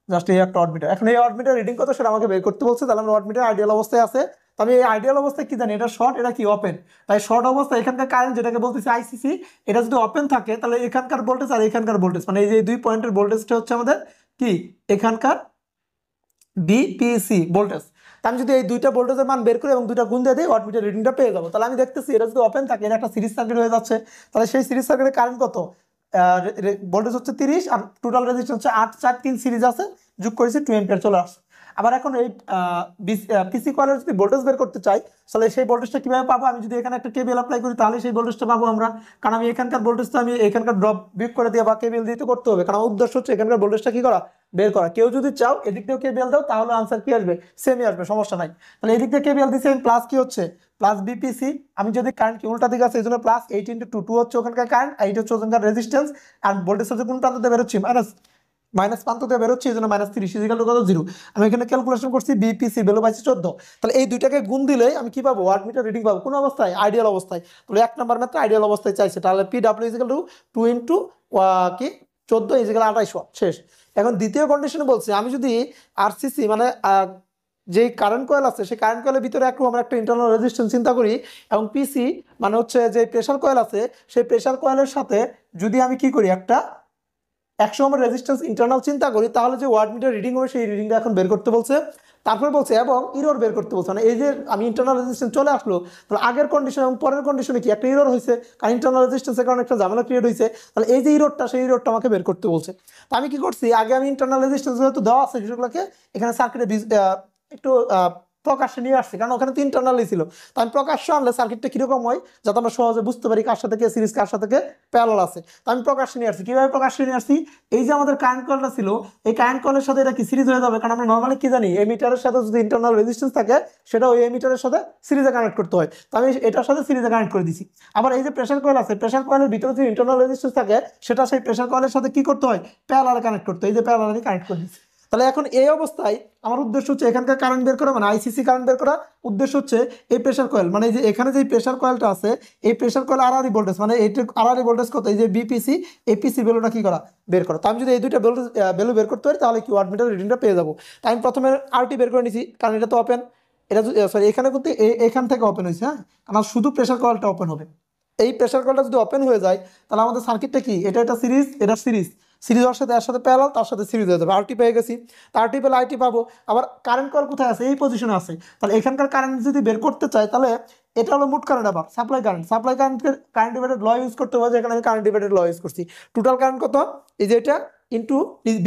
জাস্ট এই একটা ওয়াটমিটার। এখন এই ওয়াটমিটার রিডিং কত সেটা আমাকে বের করতে বলছে। তাহলে আমরা ওয়াটমিটার আইডিয়াল অবস্থায় আছে, তো আমি এই আইডিয়াল অবস্থায় কি জানি, এটা শর্ট, এটা কি ওপেন। তাই শর্ট অবস্থায় এখানকার কারেন্ট যেটাকে বলতেছি আইসিসি, এটা যদি ওপেন থাকে তাহলে এখানকার ভোল্টেজ আর এখানকার ভোল্টেজ, মানে এই যে 2 পয়েন্টের ভোল্টেজটা হচ্ছে আমাদের কি এখানকার বিপিসি ভোল্টেজ। তা আমি যদি এই দুইটা ভোল্টেজের মান বের করি এবং দুইটা গুণ দিয়ে দিই, ওয়াটমিটার রিডিংটা পেয়ে যাবো। তাহলে আমি দেখতেছি এটা যদি ওপেন থাকে, এটা একটা সিরিজ সার্কিট হয়ে যাচ্ছে। তাহলে সেই সিরিজ সার্কিটের কারেন্ট কত, ভোল্টেজ হচ্ছে 30 আর টোটাল রেজিস্ট্যান্স হচ্ছে 8 4 3 সিরিজ আছে, যোগ করেছি 2 এম্পিয়ার চলে আসছে। আবার এখন এই পিসি কয়েলের যদি ভোল্টেজ বের করতে চাই, তাহলে সেই ভোল্টেজটা কিভাবে পাবো? আমি যদি এখানে একটা কেবিএল অ্যাপ্লাই করি তাহলে সেই ভোল্টেজটা পাবো আমরা, কারণ আমি এখানকার ভোল্টেজটা আমি এখানকার ড্রপ বিয়োগ করে দিয়ে বা কেবিএল দিয়ে তো করতে হবে, কারণ আমার উদ্দেশ্য হচ্ছে এখানকার ভোল্টেজটা কি করা, বের করা। কেউ যদি চাও এদিক দিয়েও কেবিএল দাও তাহলে আনসার কি আসবে, সেমই আসবে, সমস্যা নাই। তাহলে এদিক দিয়ে কেবিএল দিচ্ছি আমি, প্লাস কি হচ্ছে প্লাস বিপিসি, আমি যদি কারেন্ট কি উল্টা দিকে আছে এই জন্য প্লাস 8 × 2 হচ্ছে ওখানকার কারেন্ট, 8 হচ্ছে ওখানকার রেজিস্ট্যান্স, আর ভোল্টেজ হচ্ছে কোন প্রান্ত দিয়ে বেরোচ্ছি মাইনাস প্রান্ত দিয়ে বেরোচ্ছে, এই জন্য -30 ইজিক্যাল টু কত 0। আমি এখানে ক্যালকুলেশন করছি বিপিসি ভ্যালু পাইছি 14। তাহলে এই দুইটাকে গুণ দিলে আমি কি পাবো, ওয়াটমিটার রিডিং পাবো কোন অবস্থায়, আইডিয়াল অবস্থায়। তাহলে 1 নম্বর ম্যাথটা আইডিয়াল অবস্থায় চাইছে, তাহলে পিডব্লিউ ইজিক্যাল টু 2 × কি 14 ইজিক্যাল 28 ওয়াট, শেষ। এখন দ্বিতীয় কন্ডিশনে বলছে আমি যদি আরসিসি মানে যে কারেন্ট কয়েল আছে সেই কারেন্ট কয়েলের ভিতরে একটু আমরা একটা ইন্টারনাল রেজিস্ট্যান্স চিন্তা করি, এবং পিসি মানে হচ্ছে যে প্রেসার কয়েল আছে সেই প্রেসার কয়েলের সাথে যদি আমি কি করি একটা 100 ওহমের রেজিস্ট্যান্স ইন্টারনাল চিন্তা করি, তাহলে যে ওয়াটমিটার রিডিং হবে সেই রিডিংটা এখন বের করতে বলছে। তারপরে বলছে এবং ইরর বের করতে বলছে, মানে এই যে আমি ইন্টারনাল রেজিস্ট্যান্স চলে আসলো, তাহলে আগের কন্ডিশন এবং পরের কন্ডিশনে কি একটা ইরর হয়েছে, কারণ ইন্টারনাল রেজিস্ট্যান্সের কারণে একটা ঝামেলা ক্রিয়েট হয়েছে। তাহলে এই যে ইররটা সেই ইররটা আমাকে বের করতে বলছে। তো আমি কি করছি, আগে আমি ইন্টারনাল রেজিস্ট্যান্স যেহেতু দেওয়া আছে সেগুলোকে এখানে সার্কিটে একটু প্রকাশ্যে নিয়ে আসছি, কারণ ওখানে তো ইন্টারনালই ছিল। তো আমি প্রকাশ্য আনলে সার্কিটটা কিরকম হয় যাতে আমরা সহজে বুঝতে পারি কার সাথে কে সিরিজ কার সাথে কে প্যারালাল আছে। তো আমি প্রকাশ্যে নিয়ে আসছি, কিভাবে প্রকাশ্যে নিয়ে আসছি, এই যে আমাদের কারেন্ট কয়েলটা ছিল এই কারেন্ট কয়েলের সাথে এটা কি সিরিজ হয়ে যাবে, কারণ আমরা নর্মালি কি জানি এমিটারের সাথে যদি ইন্টারনাল রেজিস্ট্যান্স থাকে সেটা ওই এমিটারের সাথে সিরিজে কানেক্ট করতে হয়। তো আমি এটার সাথে সিরিজে কানেক্ট করে দিছি। আবার এই যে প্রেসার কয়েল আছে প্রেসার কয়েলের ভিতরে যদি ইন্টারনাল রেজিস্ট্যান্স থাকে সেটা সেই প্রেসার কয়েলের সাথে কি করতে হয়, প্যারালালে কানেক্ট করতে হয়, এই যে প্যারালালে কানেক্ট করে দিচ্ছি। তাহলে এখন এই অবস্থায় আমার উদ্দেশ্য হচ্ছে এখানকার কারেন্ট বের করা, মানে আইসিসি কারেন্ট বের করা। উদ্দেশ্য হচ্ছে এই প্রেসার কয়েল মানে এই যে এখানে যে প্রেসার কয়েলটা আছে এই প্রেসার কয়েল আরআরই ভোল্টেজ, মানে এইটা আরআরই ভোল্টেজ কত, এই যে বিপিসি এপিসি ভ্যালুটা কি করা, বের করা। তো আমি যদি এই দুইটা ভ্যালু বের করতে পারি তাহলে কি ওয়াটমিটার রিডিংটা পেয়ে যাবো। তাই আমি প্রথমে আরটি বের করে নিছি, কারণ এটা তো ওপেন, এটা সরি এখানে কিন্তু এখান থেকে ওপেন হয়েছে। হ্যাঁ কারণ শুধু প্রেসার কয়েলটা ওপেন হবে, এই প্রেসার কয়েলটা যদি ওপেন হয়ে যায় তাহলে আমাদের সার্কিটটা কি, এটা একটা সিরিজ, এটা সিরিজ, সিরিজ হওয়ার সাথে এর সাথে প্যারালাল, তার সাথে সিরিজ হয়ে যাবে। আরটি পেয়ে গেছি, আরটি পেলে আইটি পাবো। আবার কারেন্ট কয়েল কোথায় আছে, এই পজিশনে আছে। তাহলে এখানকার কারেন্ট যদি বের করতে চাই তাহলে এটা হলো মোট কারেন্ট, আবার সাপ্লাই কারেন্টকে কারেন্ট ডিভাইডেড ল ইউজ করতে হবে, যেখানে আমি কারেন্ট ডিভাইডেড ল ইউজ করছি। টোটাল কারেন্ট কত, এই যে এটা ইন্টু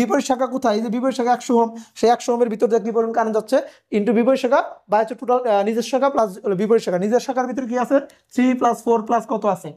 বিপরীত শাখা কোথায়, এই যে বিপরীত শাখা 100 ওহম, সেই 100 ওহমের ভিতর দিয়ে কি পরিমাণ কারেন্ট যাচ্ছে ইন্টু বিপরীত শাখা বা হচ্ছে টোটাল নিজের শাখা প্লাস বিপরীত শাখা। নিজের শাখার ভিতরে কি আছে 3 + 4 প্লাস কত আছে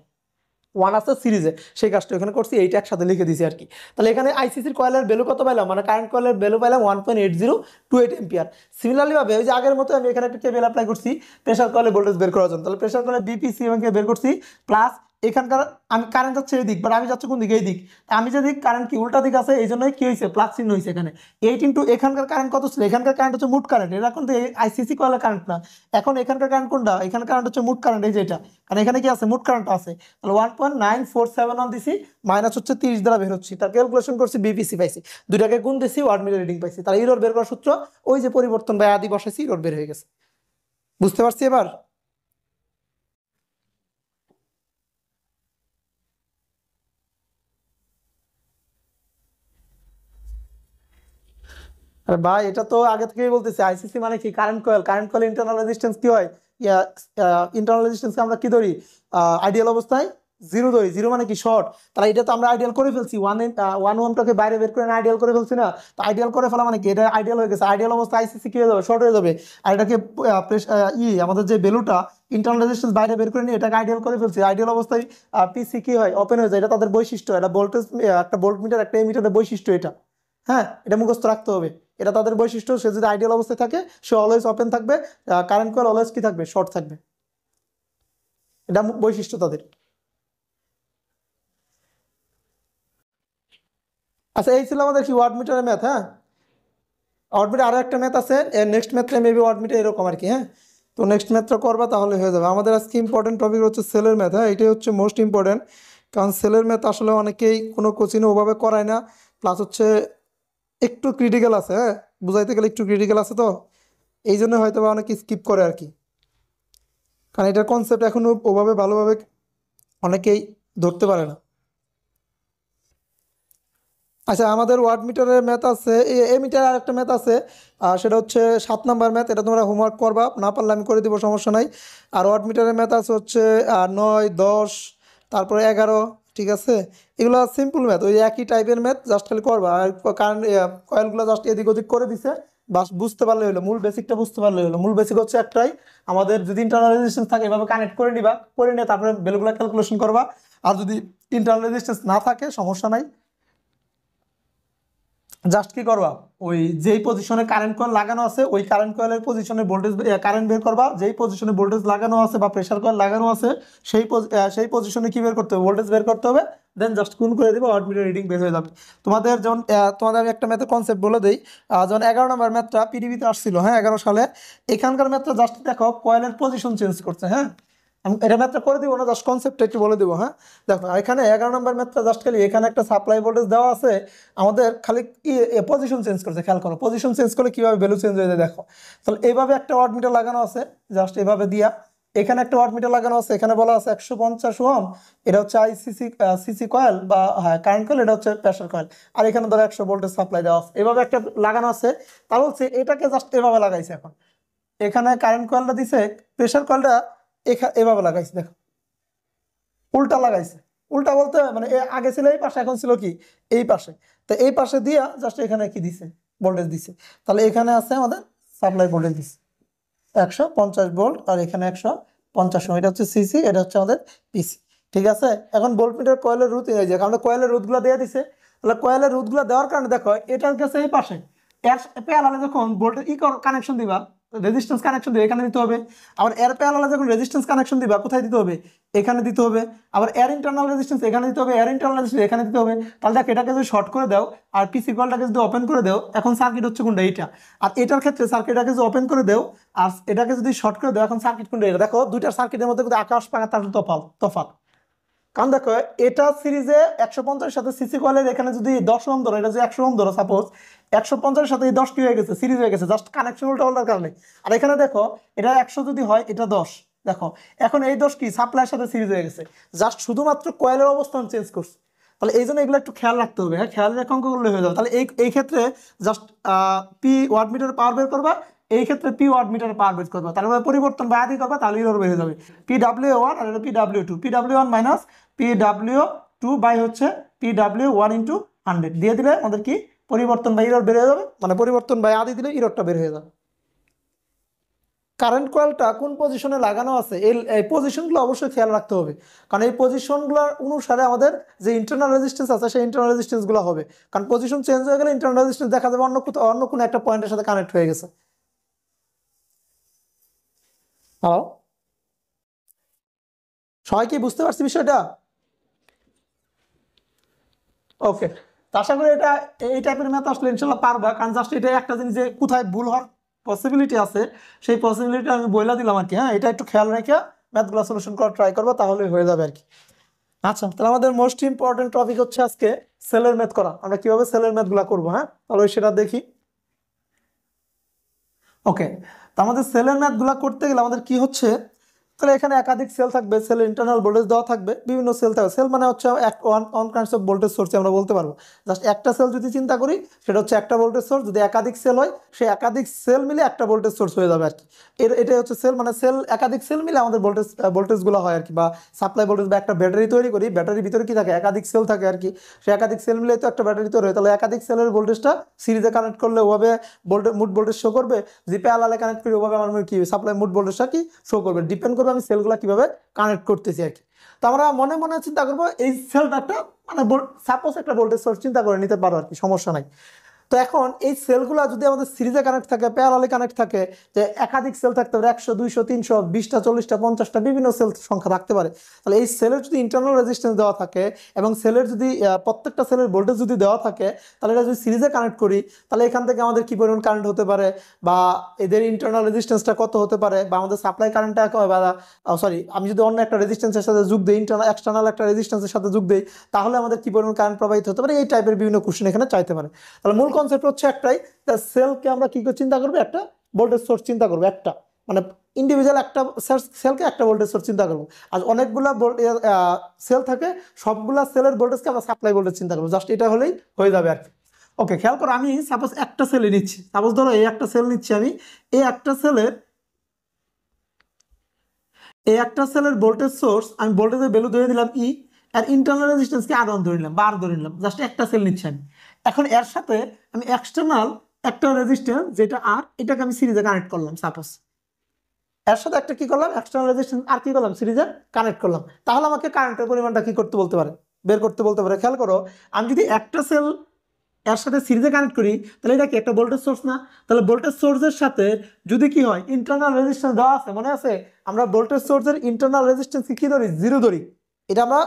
1 আছে সিরিজে, সেই কাজটা এখানে করছি, এইটা একসাথে লিখে দিছি আর কি। তাহলে এখানে আইসিসির কয়েলের ভ্যালু কত পাইলাম, মানে কারেন্ট কয়েলের ভ্যালু পাইলাম 1.8028 এম্পিয়ার। সিমিলারলি ভাবে ওই যে আগের মতো আমি এখানে একটা কেবল অ্যাপ্লাই করছি প্রেসার কয়েলের ভোল্টেজ বের করার জন্য। তাহলে প্রেসার কয়েলের বিপিসি এবং বের করছি প্লাস এখানকার আমি কারেন্ট যাচ্ছে এই দিক, বাট আমি যাচ্ছি কোন দিকে, এই দিক। আমি যে দিক কারেন্ট কি উল্টা দিক আছে, এই জন্যই কি হয়েছে প্লাস চিহ্ন হয়েছে এখানে। 8 এখানকার কারেন্ট কত ছিল, এখানকার কারেন্ট হচ্ছে মুট কারেন্ট, এটা কিন্তু আইসিসি কয়েলের কারেন্ট না। এখন এখানকার কারেন্ট কোনটা, এখানকার কারেন্ট হচ্ছে মুট কারেন্ট, এই যে এটা, কারণ এখানে কি আছে মুট কারেন্ট আছে। তাহলে 1.9471 দিছি, মাইনাস হচ্ছে 30 দ্বারা বের হচ্ছে, তার ক্যালকুলেশন করছি, বিপিসি পাইছি, দুইটাকে গুণ দিছি, ওয়াট মিটার রিডিং পাইছি। তাহলে ইরর বের করার সূত্র ওই যে পরিবর্তন বাই আদি বসাইছি, ইরর বের হয়ে গেছে। বুঝতে পারছি এবার? আরে ভাই এটা তো আগে থেকেই বলতেছি, আইসিসি মানে কি, current coil, current coil internal resistance কি হয়, ইন্টারনাল রেজিস্ট্যান্সকে আমরা কি ধরি, আইডিয়াল অবস্থায় জিরো ধরি, জিরো মানে কি শর্ট। তাহলে এটা তো আমরা আইডিয়াল করে ফেলছি, ওয়ান ওমটাকে বাইরে বের করে আইডিয়াল করে ফেলছি না। তো আইডিয়াল করে ফেলা মানে কি, এটা আইডিয়াল হয়ে গেছে, আইডিয়াল অবস্থা আইসিসি কি হয়ে যাবে, শর্ট হয়ে যাবে। আর এটাকে আমাদের যে ভ্যালুটা ইন্টারনাল রেজিস্ট্যান্স বাইরে বের করে নিয়ে এটাকে আইডিয়াল করে ফেলছি, আইডিয়াল অবস্থায় পিসি কি হয়, ওপেন হয়ে যায়। এটা তাদের বৈশিষ্ট্য, এটা ভোল্টেজ, একটা ভোল্ট মিটার একটা এমিটারের বৈশিষ্ট্য এটা। হ্যাঁ, এটা মুখস্থ রাখতে হবে, এটা তাদের বৈশিষ্ট্য। সে যদি আইডিয়াল অবস্থায় থাকে সে অলওয়েজ ওপেন থাকবে, কারেন্ট কয়েল অলওয়েজ কি থাকবে, শর্ট থাকবে, এটা বৈশিষ্ট্য তাদের। আচ্ছা, এই ছিল আমাদের কি ওয়াট মিটারের ম্যাথ। হ্যাঁ, ওয়াট মিটার আরো একটা ম্যাথ আছে, নেক্সট ম্যাথটা মেবি ওয়াট মিটার এরকম আর কি। হ্যাঁ, তো নেক্সট ম্যাথটা করবা তাহলে হয়ে যাবে। আমাদের আজকে ইম্পর্টেন্ট টপিক হচ্ছে সেলের ম্যাথ। হ্যাঁ, এটাই হচ্ছে মোস্ট ইম্পর্টেন্ট, কারণ সেলের ম্যাথ আসলে অনেকেই কোনো কোচিংয়ে ওভাবে করায় না, প্লাস হচ্ছে একটু ক্রিটিক্যাল আছে। হ্যাঁ, বুঝাইতে গেলে একটু ক্রিটিক্যাল আছে, তো এই জন্য হয়তো বা অনেকে স্কিপ করে আর কি, কারণ এটার কনসেপ্ট এখনো ওভাবে ভালোভাবে অনেকেই ধরতে পারে না। আচ্ছা, আমাদের ওয়াট মিটারের ম্যাথ আছে, এ মিটার আর একটা ম্যাথ আছে, সেটা হচ্ছে 7 নাম্বার ম্যাথ। এটা তোমরা হোমওয়ার্ক করবা, না পারলে আমি করে দিব, সমস্যা নাই। আর ওয়াট মিটারের ম্যাথ আছে হচ্ছে 9, 10, তারপরে 11, ঠিক আছে। এগুলো সিম্পল ম্যাথ, ওই একই টাইপের ম্যাথ, জাস্ট খালি করবা। আর কারণ কয়েলগুলো জাস্ট এদিক ওদিক করে দিছে, বাস বুঝতে পারলে হলো, মূল বেসিকটা বুঝতে পারলে হলো। মূল বেসিক হচ্ছে একটাই, আমাদের যদি ইন্টারনাল রেজিস্ট্যান্স থাকে এভাবে কানেক্ট করে নিবা, করে নিয়ে তারপরে ভ্যালুগুলো ক্যালকুলেশন করবা। আর যদি ইন্টারনাল রেজিস্ট্যান্স না থাকে সমস্যা নাই, জাস্ট কি করবা, ওই যেই পজিশনে কারেন্ট কয়েল লাগানো আছে ওই কারেন্ট কয়েলের পজিশনে ভোল্টেজ, কারেন্ট বের করবা, যেই পজিশনে ভোল্টেজ লাগানো আছে বা প্রেসার কয়েল লাগানো আছে সেই পজিশনে কি বের করতে হবে, ভোল্টেজ বের করতে হবে। দেন জাস্ট গুণ করে দিবা, ওয়াটমিটার রিডিং বের হয়ে যাবে। তোমাদের যেমন তোমাদের আমি একটা ম্যাথের কনসেপ্ট বলে দিই। যেমন 11 নম্বর ম্যাথটা পিডিবিতে আসছিল, হ্যাঁ, 11 সালে। এখানকার ম্যাথটা জাস্ট দেখো, কয়েলের পজিশন চেঞ্জ করছে। হ্যাঁ, আমি এটা ম্যাথটা করে দিব না, জাস্ট কনসেপ্টটা একটু বলে দিব। হ্যাঁ, দেখো এখানে 11 নম্বর ম্যাথটা জাস্ট খালি, এখানে একটা সাপ্লাই ভোল্টেজ দেওয়া আছে, আমাদের খালি পজিশন চেঞ্জ করছে। খেয়াল করো, পজিশন চেঞ্জ করলে কিভাবে ভ্যালু চেঞ্জ হয়ে যায় দেখো। তাহলে এইভাবে একটা ওয়াট মিটার লাগানো আছে, জাস্ট এভাবে দিয়া, এখানে একটা ওয়াট মিটার লাগানো আছে, এখানে বলা আছে 150 ওহম, এটা হচ্ছে আইসিসি সিসি কয়েল বা হ্যাঁ কারেন্ট কয়েল, এটা হচ্ছে প্রেসার কয়েল। আর এখানে ধরো 100 ভোল্টেজ সাপ্লাই দেওয়া আছে, এভাবে একটা লাগানো আছে। তা বলছে এটাকে জাস্ট এভাবে লাগাইছে। এখন এখানে কারেন্ট কয়েলটা দিছে, প্রেসার কয়েলটা এভাবে লাগাইছে, দেখো উল্টা লাগাইছে। উল্টা বলতে মানে আগে ছিল এই পাশে, এখন ছিল কি এই পাশে। তো এই পাশে দিয়া জাস্ট এখানে কি দিছে, ভোল্টেজ দিছে। তাহলে এখানে আছে আমাদের সাপ্লাই ভোল্টেজ দিছে 150 ভোল্ট, আর এখানে 150 ওহম, এটা হচ্ছে সিসি, এটা হচ্ছে আমাদের পিসি। ঠিক আছে, এখন ভোল্টমিটার কয়েলের রুট এই যে, কারণ কয়েলের রুটগুলো দিয়ে দিছে। তাহলে কয়েলের রুটগুলো দেওয়ার কারণে দেখো এটার কাছে এই পাশে এর প্যারালালে যখন ভোল্টেজ কানেকশন দিবা, রেজিস্ট্যান্স কানেকশন দিবে, এখানে দিতে হবে। আবার এর প্যারালালে যখন রেজিস্ট্যান্স কানেকশন দিবা, কোথায় দিতে হবে, এখানে দিতে হবে। আবার এর ইন্টারনাল রেজিস্ট্যান্স এখানে দিতে হবে, এর ইন্টারনাল রেজিস্ট্যান্স এখানে দিতে হবে। তাহলে দেখো এটাকে যদি শর্ট করে দাও আর পিসি কয়েলটাকে যদি ওপেন করে দাও, এখন সার্কিট হচ্ছে কোনটা, এইটা। আর এটার ক্ষেত্রে সার্কিটটাকে যদি ওপেন করে দাও আর এটাকে যদি শর্ট করে দাও, এখন সার্কিট কোনটা, এটা দেখো দুইটার সার্কিটের মধ্যে কিন্তু আকাশ পাতাল তফাৎ তফাৎ। কারণ দেখো এটা সিরিজে 150 সাথে সিসি কয়েলের এখানে যদি 10 ওহম ধরো, এটা যদি 100 ওহম ধরো সাপোজ, 150 সাথে এই 10 কি হয়ে গেছে, সিরিজ হয়ে গেছে, জাস্ট কানেকশন উল্টা উল্টার কারণে। আর এখানে দেখো এটা 100 যদি হয়, এটা 10, দেখো এখন এই 10 কি সাপ্লাইয়ের সাথে সিরিজ হয়ে গেছে, জাস্ট শুধুমাত্র কয়েলের অবস্থান চেঞ্জ করছে। তাহলে এই জন্য এগুলো একটু খেয়াল রাখতে হবে। হ্যাঁ, খেয়াল রেখে অঙ্ক করলে হয়ে যাবে। তাহলে এই ক্ষেত্রে জাস্ট পি ওয়াট মিটার পাওয়ার বের করবা, এই ক্ষেত্রে পি ওয়াট মিটার পাওয়ার বের করবা, তাহলে পরিবর্তন বা আদি করবা, তাহলে এরর বের হয়ে যাবে। PW1 আর এটা PW2, PW1 minus PW2 by হচ্ছে PW1 ইন্টু 100 দিয়ে দিলে আমাদের কি পরিবর্তন বাই এরর বের হয়ে যাবে, মানে পরিবর্তন বাই আদি দিলে এররটা বের হয়ে যাবে। কারেন্ট কয়েলটা কোন পজিশনে লাগানো আছে এই পজিশনগুলো অবশ্যই খেয়াল রাখতে হবে, কারণ এই পজিশনগুলোর অনুসারে আমাদের যে ইন্টারনাল রেজিস্ট্যান্স আছে সেই ইন্টারনাল রেজিস্ট্যান্সগুলো হবে। কারণ পজিশন চেঞ্জ হয়ে গেলে ইন্টারনাল রেজিস্ট্যান্স দেখা যাবে অন্য কোনো একটা পয়েন্টের সাথে কানেক্ট হয়ে গেছে। হ্যালো। সবাই কি বুঝতে পারছি বিষয়টা? ওকে, তো আশা করি এটা এই টাইপের ম্যাথ আসলে ইনশাল্লাহ পারবা, কারণ জাস্ট এটা একটা জিনিস যে কোথায় ভুল হওয়ার পসিবিলিটি আছে সেই পসিবিলিটি আমি বইলা দিলাম আর কি। হ্যাঁ, এটা একটু খেয়াল রেখে ম্যাথগুলো সলিউশন করা ট্রাই করবো, তাহলে হয়ে যাবে আর কি। আচ্ছা, তাহলে আমাদের মোস্ট ইম্পর্টেন্ট টপিক হচ্ছে আজকে সেলের ম্যাথ করা। আমরা কিভাবে সেলের ম্যাথগুলো করবো, হ্যাঁ তাহলে সেটা দেখি। ওকে, তো আমাদের সেলের ম্যাথগুলো করতে গেলে আমাদের কি হচ্ছে, তাহলে এখানে একাধিক সেল থাকবে, সেলের ইন্টারনাল ভোল্টেজ দেওয়া থাকবে, বিভিন্ন সেল থাকবে। সেল মানে হচ্ছে one kinds of voltage source আমরা বলতে পারবো। জাস্ট একটা সেল যদি চিন্তা করি সেটা হচ্ছে একটা ভোল্টেজ সোর্স, যদি একাধিক সেল হয় সেই একাধিক সেল মিলে একটা ভোল্টেজ সোর্স হয়ে যাবে আর কি। এটাই হচ্ছে সেল, মানে সেল একাধিক সেল মিলে আমাদের ভোল্টেজগুলো হয় আর কি, বা সাপ্লাই ভোল্টেজ। বা একটা ব্যাটারি তৈরি করি, ব্যাটারির ভিতরে কি থাকে, একাধিক সেল থাকে আর কি। সেই একাধিক সেল মিলে তো একটা ব্যাটারি তৈরি হয়, তাহলে একাধিক সেলের ভোল্টেজটা সিরিজে কানেক্ট করলে ওভাবে মুড ভোল্টেজ শো করবে। যদি প্যারালালে কানেক্ট করি ওভাবে আমার কি সাপ্লাই মুড ভোল্টেজটা কি শো করবে, ডিপেন্ড করবে আমি সেলগুলো কিভাবে কানেক্ট করতেছি আর কি। তো আমরা মনে মনে চিন্তা করবো এই সেলটা একটা মানে সাপোজ একটা ভোল্টেজ সোর্স চিন্তা করে নিতে পারো আর কি, সমস্যা নাই। তো এখন এই সেলগুলো যদি আমাদের সিরিজে কানেক্ট থাকে, প্যারালালে কানেক্ট থাকে, যে একাধিক সেল থাকতে পারে, 100 200 300 20টা 40টা 50টা বিভিন্ন সেল সংখ্যা থাকতে পারে। তাহলে এই সেলের যদি ইন্টারনাল রেজিস্ট্যান্স দেওয়া থাকে এবং সেলের যদি প্রত্যেকটা সেলের ভোল্টেজ যদি দেওয়া থাকে, তাহলে এটা যদি সিরিজে কানেক্ট করি তাহলে এখান থেকে আমাদের কি পরিমাণ কারেন্ট হতে পারে, বা এদের ইন্টারনাল রেজিস্ট্যান্সটা কত হতে পারে, বা আমাদের সাপ্লাই কারেন্টটা, বা সরি আমি যদি অন্য একটা রেজিস্ট্যান্সের সাথে যোগ দিই, এক্সটার্নাল একটা রেজিস্ট্যান্সের সাথে যোগ দিই, তাহলে আমাদের কি পরিমাণ কারেন্ট প্রবাহিত হতে পারে, এই টাইপের বিভিন্ন কোশ্চেন এখানে চাইতে পারে। তাহলে মূল কনসেপ্ট হচ্ছে একটাই, সেলকে আমরা কি করে চিন্তা করবো, একটা ভোল্টেজ সোর্স চিন্তা করবো, একটা মানে ইন্ডিভিজুয়াল একটা সেলকে একটা ভোল্টেজ সোর্স চিন্তা করবো। আর অনেকগুলা সেল থাকে, সবগুলা সেলের ভোল্টেজকে আমরা সাপ্লাই ভোল্টেজ চিন্তা করবো, জাস্ট এটা হলেই হয়ে যাবে আর কি। ওকে, খেয়াল করো, আমি সাপোজ একটা সেলে নিচ্ছি, সাপোজ ধরো এই একটা সেল নিচ্ছি আমি, এই একটা সেলের ভোল্টেজ সোর্স আমি ভোল্টেজের ভ্যালু ধরে দিলাম ই, আর ইন্টারনাল রেজিস্ট্যান্সকে আর ধরে নিলাম বা আর ধরে নিলাম, জাস্ট একটা সেল নিচ্ছি আমি। এখন এর সাথে আমি এক্সটার্নাল একটা রেজিস্ট্যান্স যেটা আর, এটাকে আমি সিরিজে কানেক্ট করলাম সাপোজ। এর সাথে একটা কি করলাম, এক্সটার্নাল রেজিস্ট্যান্স আর কি করলাম, সিরিজে কানেক্ট করলাম। তাহলে আমাকে কারেন্টের পরিমাণটা কি করতে বলতে পারে, বের করতে বলতে পারে। খেয়াল করো, আমি যদি একটা সেল এর সাথে সিরিজে কানেক্ট করি তাহলে এটা কি একটা ভোল্টেজ সোর্স না? তাহলে ভোল্টেজ সোর্সের সাথে যদি কি হয়, ইন্টারনাল রেজিস্ট্যান্স দেওয়া আছে, মনে আছে আমরা ভোল্টেজ সোর্সের ইন্টারনাল রেজিস্ট্যান্স কি ধরি, জিরো ধরি। এটা আমরা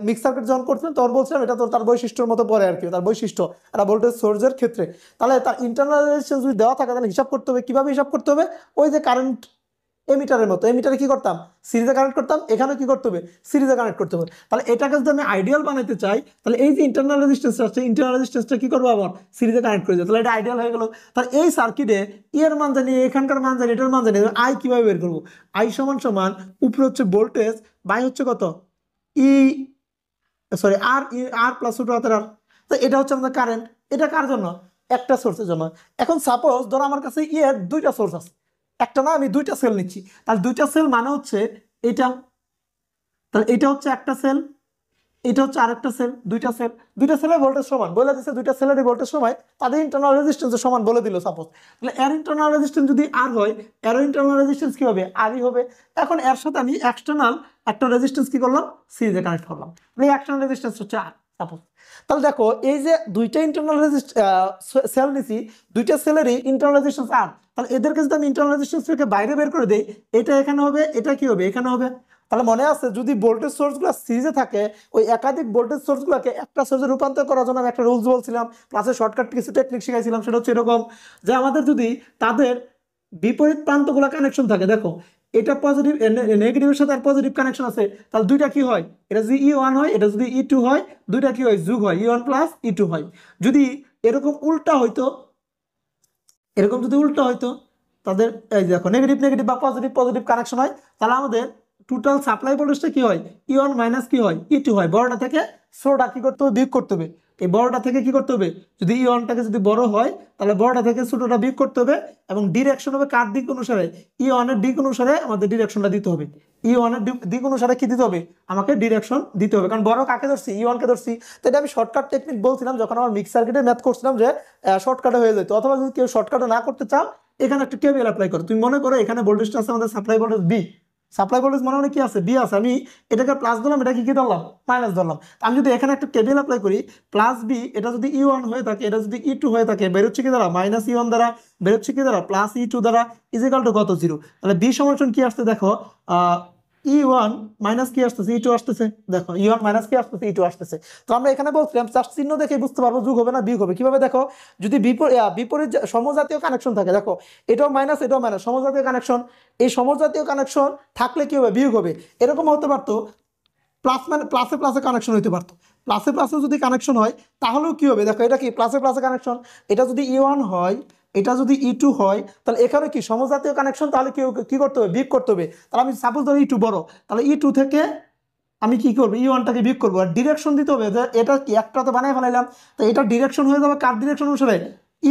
মিক্স সার্কিট যখন করছিলাম তখন বলছিলাম এটা তো তার বৈশিষ্ট্যের মতো পড়ে আর কি, তার বৈশিষ্ট্য একটা ভোল্টেজ সোর্সের ক্ষেত্রে। তাহলে তার ইন্টারনাল রেজিস্ট্যান্স যদি দেওয়া থাকে তাহলে হিসাব করতে হবে, কিভাবে হিসাব করতে হবে, ওই যে কারেন্ট এমিটারের মতো, এমিটারে কি করতাম, সিরিজে কানেক্ট করতাম, এখানে কি করতে হবে, সিরিজে কানেক্ট করতে হবে। তাহলে এটাকে যদি আমি আইডিয়াল বানাইতে চাই, তাহলে এই যে ইন্টারনাল রেজিস্ট্যান্স আছে, ইন্টারনাল রেজিস্ট্যান্সটা কি করবো, আবার সিরিজে কানেক্ট করে দেবো, তাহলে এটা আইডিয়াল হয়ে গেল। তাহলে এই সার্কিটে এর মান জানি, এখানকার মান জানি, এটার মান জানি, আই কিভাবে বের করবো, আই সমান সমান উপরে হচ্ছে ভোল্টেজ, বাই হচ্ছে কত ই, সরি আর, আর প্লাস ছোট হাতের আর। তো এটা হচ্ছে আমাদের কারেন্ট, এটা কার জন্য, একটা সোর্সের জন্য। এখন সাপোজ ধরো আমার কাছে এর দুইটা সোর্স আছে, একটা না আমি দুইটা সেল নিচ্ছি, তাহলে দুইটা সেল মানে হচ্ছে এটা, তাহলে এটা হচ্ছে একটা সেল, এটা হচ্ছে আরেকটা সেল, দুইটা সেলের ভোল্টেজ সমান বলে দিচ্ছে, দুইটা সেলের ভোল্টেজ সমান, তাদের ইন্টারনাল রেজিস্ট্যান্স সমান বলে দিল সাপোজ। তাহলে এর ইন্টারনাল রেজিস্ট্যান্স যদি আর হয়, এর ইন্টারনাল রেজিস্ট্যান্স কি হবে, আরই হবে। এখন এর সাথে আমি এক্সটার্নাল একটা রেজিস্ট্যান্স কি করলাম, সিরিজে কানেক্ট করলাম, মানে এক্সটার্নাল রেজিস্ট্যান্স হচ্ছে আর সাপোজ। তাহলে দেখো এই যে দুইটা ইন্টারনাল সেল নিছি, দুইটা সেলেরই ইন্টারনাল রেজিস্ট্যান্স আর, তাহলে এদেরকে যদি আমি ইন্টারনাল রেজিস্ট্যান্সকে বাইরে বের করে দেই, এটা এখানে হবে, এটা কি হবে, এখানে হবে। তাহলে মনে আছে যদি ভোল্টেজ সোর্সগুলো সিরিজে থাকে, ওই একাধিক ভোল্টেজ সোর্সগুলোকে একটা সোর্সে রূপান্তর করার জন্য আমি একটা রুলস বলছিলাম, ক্লাসে শর্টকাট কিছু টেকনিক শিখাইছিলাম, সেটা হচ্ছে এরকম যে আমাদের যদি তাদের বিপরীত প্রান্তগুলো কানেকশন থাকে, দেখো এটা পজিটিভ, নেগেটিভের সাথে আর পজিটিভ কানেকশন আছে, তাহলে দুইটা কি হয়, এটা যদি ই1 হয়, এটা যদি ই2 হয়, দুইটা কি হয়, যোগ হয়, ই1 প্লাস ই2 হয়। যদি এরকম উল্টা হইতো, এরকম যদি উল্টা হইতো তাদের, এই দেখো নেগেটিভ নেগেটিভ বা পজিটিভ পজিটিভ কানেকশন হয়, তাহলে আমাদের টোটাল সাপ্লাই ভোল্টেজটা কি হয়, ই1 মাইনাস কি হয়, ই2 হয়। বড়টা থেকে ছোটটা কি করতে হবে, বিয়োগ করতে হবে। এই বড়টা থেকে কি করতে হবে, যদি ই1টাকে যদি বড় হয় তাহলে বড়টা থেকে ছোটটা বিয়োগ করতে হবে, এবং ডিরেকশন হবে কার দিক অনুসারে, ই1 এর দিক অনুসারে আমাদের ডিরেকশনটা দিতে হবে। ই1 এর দিক অনুসারে কি দিতে হবে, আমাকে ডিরেকশন দিতে হবে, কারণ বড় কাকে ধরছি, ই1কে ধরছি। তো এটা আমি শর্টকাট টেকনিক বলছিলাম যখন আমার মিক্স সার্কিটের ম্যাথ করছিলাম, যে শর্টকাটে হয়ে যেত। অথবা যদি কেউ শর্টকাটে না করতে চাও, এখানে একটা কেবিএল অ্যাপ্লাই করো। তুমি মনে করো এখানে ভোল্টেজটা আছে আমাদের supply voltage B, supply voltage মনে কি আছে, বি আছে, আমি এটাকে প্লাস ধরলাম, এটা কি ধরলাম, মাইনাস ধরলাম। আমি যদি এখানে একটা কেবিএল অ্যাপ্লাই করি, প্লাস বি এটা যদি ই1 হয়ে থাকে, এটা যদি ই2 হয়ে থাকে, বেরোচ্ছে কি দ্বারা, মাইনাস ই1 দ্বারা, বেরোচ্ছে কি দ্বারা, প্লাস ই2 দ্বারা, ইজ ইকুয়াল টু কত, জিরো। তাহলে বি সমান কি আসছে দেখো, E1 মাইনাস কি আসতেছে E2 আসতেছে, দেখো E1 মাইনাস কি আসতেছে E2 আসতেছে। তো আমরা এখানে বলছিলাম জাস্ট চিহ্ন দেখে বুঝতে পারবো যোগ হবে না বিয়োগ হবে কিভাবে, দেখো যদি বিপরীত সমজাতীয় কানেকশন থাকে, দেখো এটাও মাইনাস এটাও মাইনাস, সমজাতীয় কানেকশন, এই সমজাতীয় কানেকশন থাকলে কি হবে বিয়োগ হবে। এরকম হতে পারতো প্লাস মানে প্লাসে প্লাসে কানেকশন হইতে পারতো, প্লাসে প্লাসে যদি কানেকশন হয় তাহলেও কি হবে, দেখো এটা কি প্লাসে প্লাসে কানেকশন, এটা যদি E1 হয় এটা যদি E2 হয় তাহলে এখানে কি সমজাতীয় কানেকশন, তাহলে কি করতে হবে বিয়োগ করতে হবে। তাহলে আমি সাপোজ ধরো E2 বড়, তাহলে E2 থেকে আমি কি করবো E1টাকে বিয়োগ করবো, আর ডিরেকশন দিতে হবে যে এটা কি একটা তো বানিয়ে ফেলাইলাম, তো এটা ডিরেকশন হয়ে যাবে কার ডিরেকশন অনুসারে,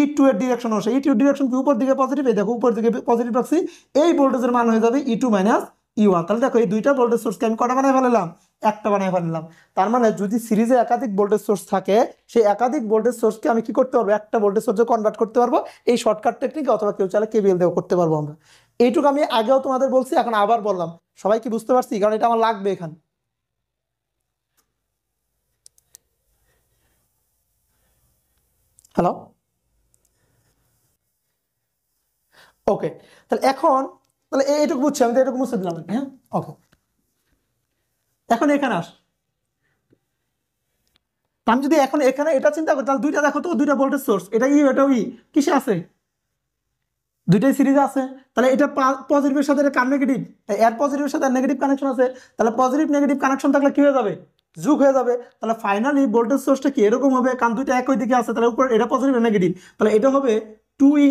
E2 এর ডিরেকশন অনুসারে। E2 ডিরেকশন কি উপর দিকে পজিটিভ, এই দেখো উপর দিকে পজিটিভ রাখছি, এই ভোল্টেজের মান হয়ে যাবে E2 মাইনাস E1। তাহলে দেখো এই দুইটা ভোল্টেজ সোর্সকে আমি কটা বানিয়ে ফেলালাম, একটা বানিয়ে ফেলালাম। তার মানে যদি সিরিজে একাধিক ভোল্টেজ সোর্স থাকে সেই একাধিক ভোল্টেজ সোর্সকে আমি কি করতে পারবো, একটা ভোল্টেজ সোর্সে কনভার্ট করতে পারবো এই শর্টকাট টেকনিকে, অথবা কেউ চাইলে KVL দিয়েও করতে পারবো আমরা। এইটুকু আমি আগেও তোমাদের বলছি, এখন আবার বললাম, সবাই কি বুঝতে পারছি, কারণ এটা আমার লাগবে এখানে। হ্যালো, ওকে। তাহলে এখন তাহলে এইটুকু বুঝছি, আমি তো এটুকু মুছে দিলাম, হ্যাঁ ওকে। এখন এখানে আস, আমি যদি এখন এখানে এটা চিন্তা করি তাহলে দুইটা দেখো তো, দুইটা ভোল্টেজ সোর্স, এটা এটাও কিসে আছে, দুইটাই সিরিজে আছে। তাহলে এটা পজিটিভের সাথে কার নেগেটিভ, এর পজিটিভের সাথে নেগেটিভ কানেকশন আছে, তাহলে পজিটিভ নেগেটিভ কানেকশন থাকলে কি হয়ে যাবে যোগ হয়ে যাবে। তাহলে ফাইনালি ভোল্টেজ সোর্সটা কি এরকম হবে, কারণ দুইটা একই দিকে আছে, তাহলে উপর এটা পজিটিভ নেগেটিভ, তাহলে এটা হবে 2E,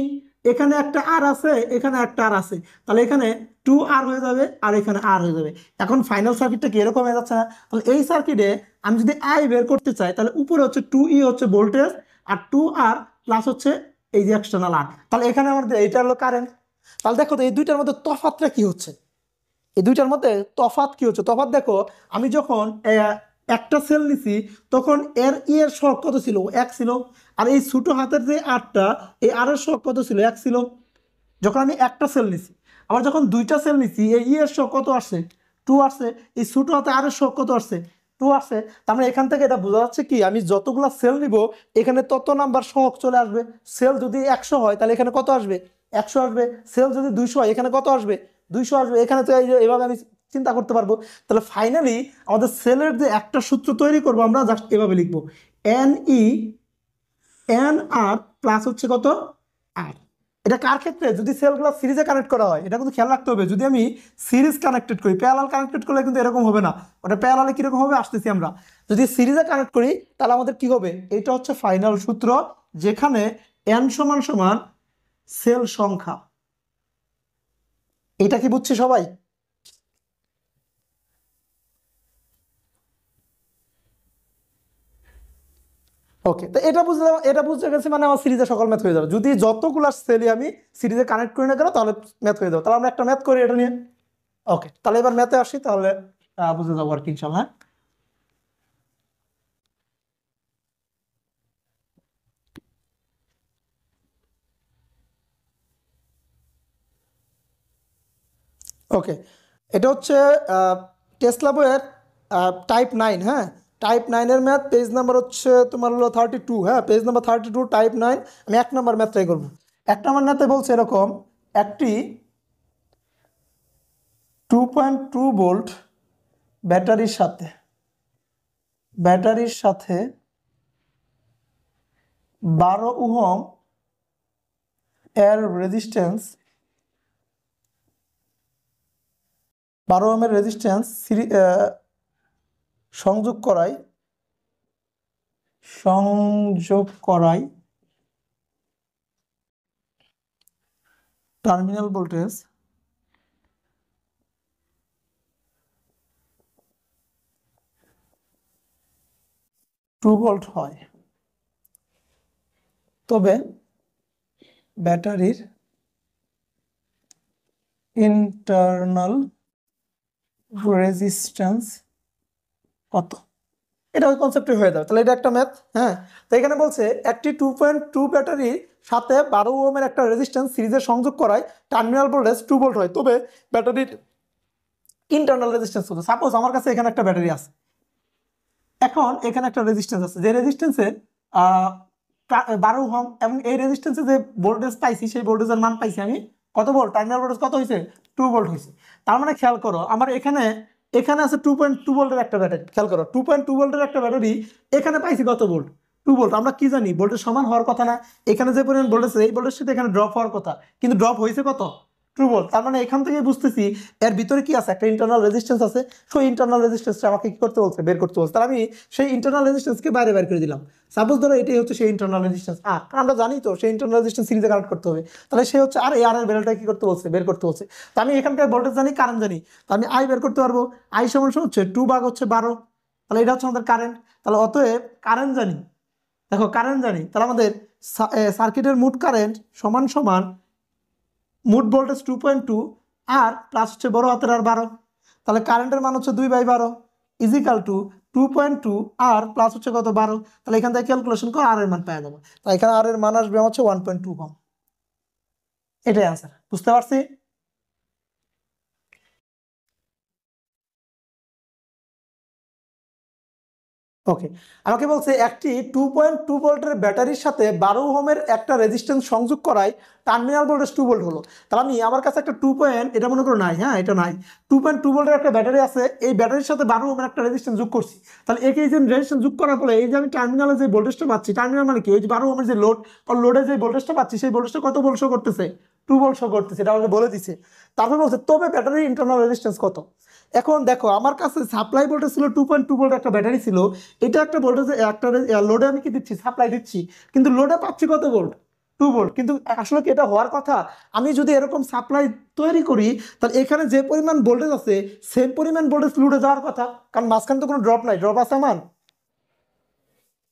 এখানে একটা আর আছে এখানে একটা আর আছে, তাহলে এখানে 2R হয়ে যাবে আর এখানে আর হয়ে যাবে। এখন ফাইনাল সার্কিটটা কি এরকম হয়ে যাচ্ছে না, তাহলে এই সার্কিটে আমি যদি আই বের করতে চাই তাহলে উপরে হচ্ছে 2E হচ্ছে ভোল্টেজ আর 2R প্লাস হচ্ছে এই যে এক্সটার্নাল আর, তাহলে এখানে আমাদের এইটা হলো কারেন্ট। তাহলে দেখো তো এই দুইটার মধ্যে তফাৎটা কি হচ্ছে, এই দুইটার মধ্যে তফাৎ কি হচ্ছে, তফাৎ দেখো আমি যখন একটা সেল নিছি তখন এর সহগ কত ছিল 1 ছিল, আর এই ছোট হাতের যে আরটা এই আর এর সহগ কত ছিল 1 ছিল, যখন আমি একটা সেল নিছি। আবার যখন দুইটা সেল নিছি এই এর সহগ কত আসছে 2 আসছে, এই ছোট হাতে আর এর সহগ কত আসছে 2 আসছে। তার মানে এখান থেকে এটা বোঝা যাচ্ছে কি আমি যতগুলা সেল নিব এখানে তত নাম্বার সহগ চলে আসবে। সেল যদি 100 হয় তাহলে এখানে কত আসবে 100 আসবে, সেল যদি 200 হয় এখানে কত আসবে 200 আসবে। এখানে তো এইভাবে আমি চিন্তা করতে পারবো। তাহলে ফাইনালি আমাদের সেলের যে একটা সূত্র তৈরি করবো আমরা জাস্ট এভাবে লিখবো, NE NR প্লাস হচ্ছে কত আর। এটা কার ক্ষেত্রে, যদি সেলগুলো সিরিজে কানেক্ট করা হয়, এটা কিন্তু খেয়াল রাখতে হবে। যদি আমি সিরিজ কানেক্টেড করি, প্যারালাল কানেক্টেড করলে কিন্তু এরকম হবে না, ওটা প্যারালালে কিরকম হবে আসতেছি আমরা। যদি সিরিজে কানেক্ট করি তাহলে আমাদের কি হবে, এটা হচ্ছে ফাইনাল সূত্র, যেখানে n সমান সমান সেল সংখ্যা। এটা কি বুঝছি সবাই? ওকে, তো এটা বুঝতে গেছি মানে আমার সিরিজে সকল ম্যাথ হয়ে যাবে। যদি যতগুলা সেলই আমি সিরিজে কানেক্ট করি না কেন তাহলে ম্যাথ হয়ে যাবে। তাহলে আমরা একটা ম্যাথ করি এটা নিয়ে। ওকে, তাহলে এবার ম্যাথে আসি, তাহলে বুঝে যাবো আর কি ইনশাল্লাহ। হ্যাঁ, ওকে। এটা হচ্ছে টেসলা বইয়ের টাইপ 9। হ্যাঁ, টাইপ 9-এর ম্যাথ, পেজ নাম্বার হচ্ছে তোমার হলো 32। হ্যাঁ, পেজ নাম্বার 32 টাইপ 9। আমি 1 নম্বর ম্যাথ ট্রাই করবো। 1 নম্বর ম্যাথে বলছে এরকম, একটি 2.2 ভোল্ট ব্যাটারির সাথে 12 ওহম এর রেজিস্ট্যান্স 12 ওহমের রেজিস্ট্যান্স সংযোগ করায় টার্মিনাল ভোল্টেজ 2 ভোল্ট হয়, তবে ব্যাটারির ইন্টারনাল রেজিস্ট্যান্স কত। এটা ওই কনসেপ্টে হয়ে যাবে। তাহলে এটা একটা ম্যাথ। হ্যাঁ, তো এখানে বলছে একটি 2.2 ব্যাটারির সাথে 12 ওহমের একটা রেজিস্ট্যান্স সিরিজে সংযোগ করায় টার্মিনাল ভোল্টেজ 2 ভোল্ট হয়, তবে ব্যাটারির ইন্টারনাল রেজিস্ট্যান্স কত। সাপোজ আমার কাছে এখানে একটা ব্যাটারি আছে, এখন এখানে একটা রেজিস্ট্যান্স আছে, যে রেজিস্ট্যান্সের 12 ওহম, এবং এই রেজিস্ট্যান্সে যে ভোল্টেজ পাইছি সেই ভোল্টেজের মান পাইছি আমি কত ভোল্ট, টার্মিনাল ভোল্টেজ কত হয়েছে, 2 ভোল্ট হয়েছে। তার মানে খেয়াল করো আমার এখানে এখানে আছে 2.2 ভোল্টের একটা ব্যাটারি, খেয়াল করো 2.2 ভোল্টের একটা ব্যাটারি, এখানে পাইছি কত ভোল্ট, 2 ভোল্ট। আমরা কি জানি ভোল্টেজ সমান হওয়ার কথা না, এখানে যে পরিমাণ ভোল্টেজ এই ভোল্টেজ সাথে এখানে ড্রপ হওয়ার কথা, কিন্তু ড্রপ হয়েছে কত, 2 ভোল্ট। তার মানে এখান থেকে বুঝতেছি এর ভিতরে কি আছে, একটা ইন্টারনাল রেজিস্ট্যান্স আছে। সেই ইন্টারনাল রেজিস্ট্যান্সটা আমাকে কি করতে বলছে, বের করতে বলছে। তাহলে আমি সেই ইন্টারনাল রেজিস্ট্যান্সকে বাইরে বের করে দিলাম। সাপোজ ধরো এটাই হচ্ছে সেই ইন্টারনাল রেজিস্ট্যান্স আর, আমরা জানি তো সেই ইন্টারনাল রেজিস্ট্যান্স সিরিজে কানেক্ট করতে হবে। তাহলে সে হচ্ছে আর, এই আর এর ভ্যালুটা কি করতে বলছে, বের করতে বলছে। তো আমি এখানকার ভোল্টেজ জানি, কারেন্ট জানি, তো আমি আই বের করতে পারবো। আই সমান হচ্ছে 2 ভাগ হচ্ছে 12, তাহলে এটা হচ্ছে আমাদের কারেন্ট। তাহলে অতএব কারেন্ট জানি, দেখো কারেন্ট জানি, তাহলে আমাদের সার্কিটের মোট কারেন্ট সমান সমান মোট ভোল্টেজ 2.2 আর প্লাস হচ্ছে বড় হাতের আর 12, তাহলে কারেন্টের মান হচ্ছে 2/12 ইজিক্যাল টু 2.2 আর প্লাস হচ্ছে কত 12। তাহলে এখান থেকে ক্যালকুলেশন করে আর এর মান পাওয়া যাবে। তাই এখানে আর এর মান আসবে হচ্ছে 1.2 ওহম। এটাই আনসার, বুঝতে পারছি। ওকে, আমাকে বলছে একটি 2.2 ভোল্টের ব্যাটারির সাথে 12 ওহমের একটা রেজিস্ট্যান্স সংযোগ করায় টার্মিনাল ভোল্টেজ 2 ভোল্ট হলো। তাহলে আমি আমার কাছে একটা 2 পয়েন্ট, এটা মনে করো নাই, হ্যাঁ এটা নাই, 2.2 ভোল্টের একটা ব্যাটারি আছে, এই ব্যাটারির সাথে 12 ওহমের একটা রেজিস্ট্যান্স যোগ করছি। তাহলে এই যে রেজিস্ট্যান্স যোগ করার পরে এই যে আমি টার্মিনালে যে ভোল্টেজটা পাচ্ছি, টার্মিনাল মানে কি, ওই যে 12 ওহমের যে লোড, লোডে যে ভোল্টেজটা পাচ্ছি সেই ভোল্টেজটা কত ভোল্ট শো করতেছে, 2 ভোল্ট শো করতেছে, এটা আমাকে বলে দিছে। তারপর বলছে তবে ব্যাটারির ইন্টারনাল রেজিস্ট্যান্স কত। এখন দেখো আমার কাছে সাপ্লাই ভোল্টেজ ছিল 2.2 ভোল্ট একটা ব্যাটারি ছিল, এটা একটা ভোল্টেজে একটা লোডে আমি কি দিচ্ছি, সাপ্লাই দিচ্ছি, কিন্তু লোডে পাচ্ছি কত ভোল্ট, 2 ভোল্ট। কিন্তু আসলে কি এটা হওয়ার কথা, আমি যদি এরকম সাপ্লাই তৈরি করি তাহলে এখানে যে পরিমাণ ভোল্টেজ আছে সেম পরিমাণ ভোল্টেজ লোডে যাওয়ার কথা, কারণ মাঝখানে তো কোনো ড্রপ নাই, ড্রপ আছে আমার,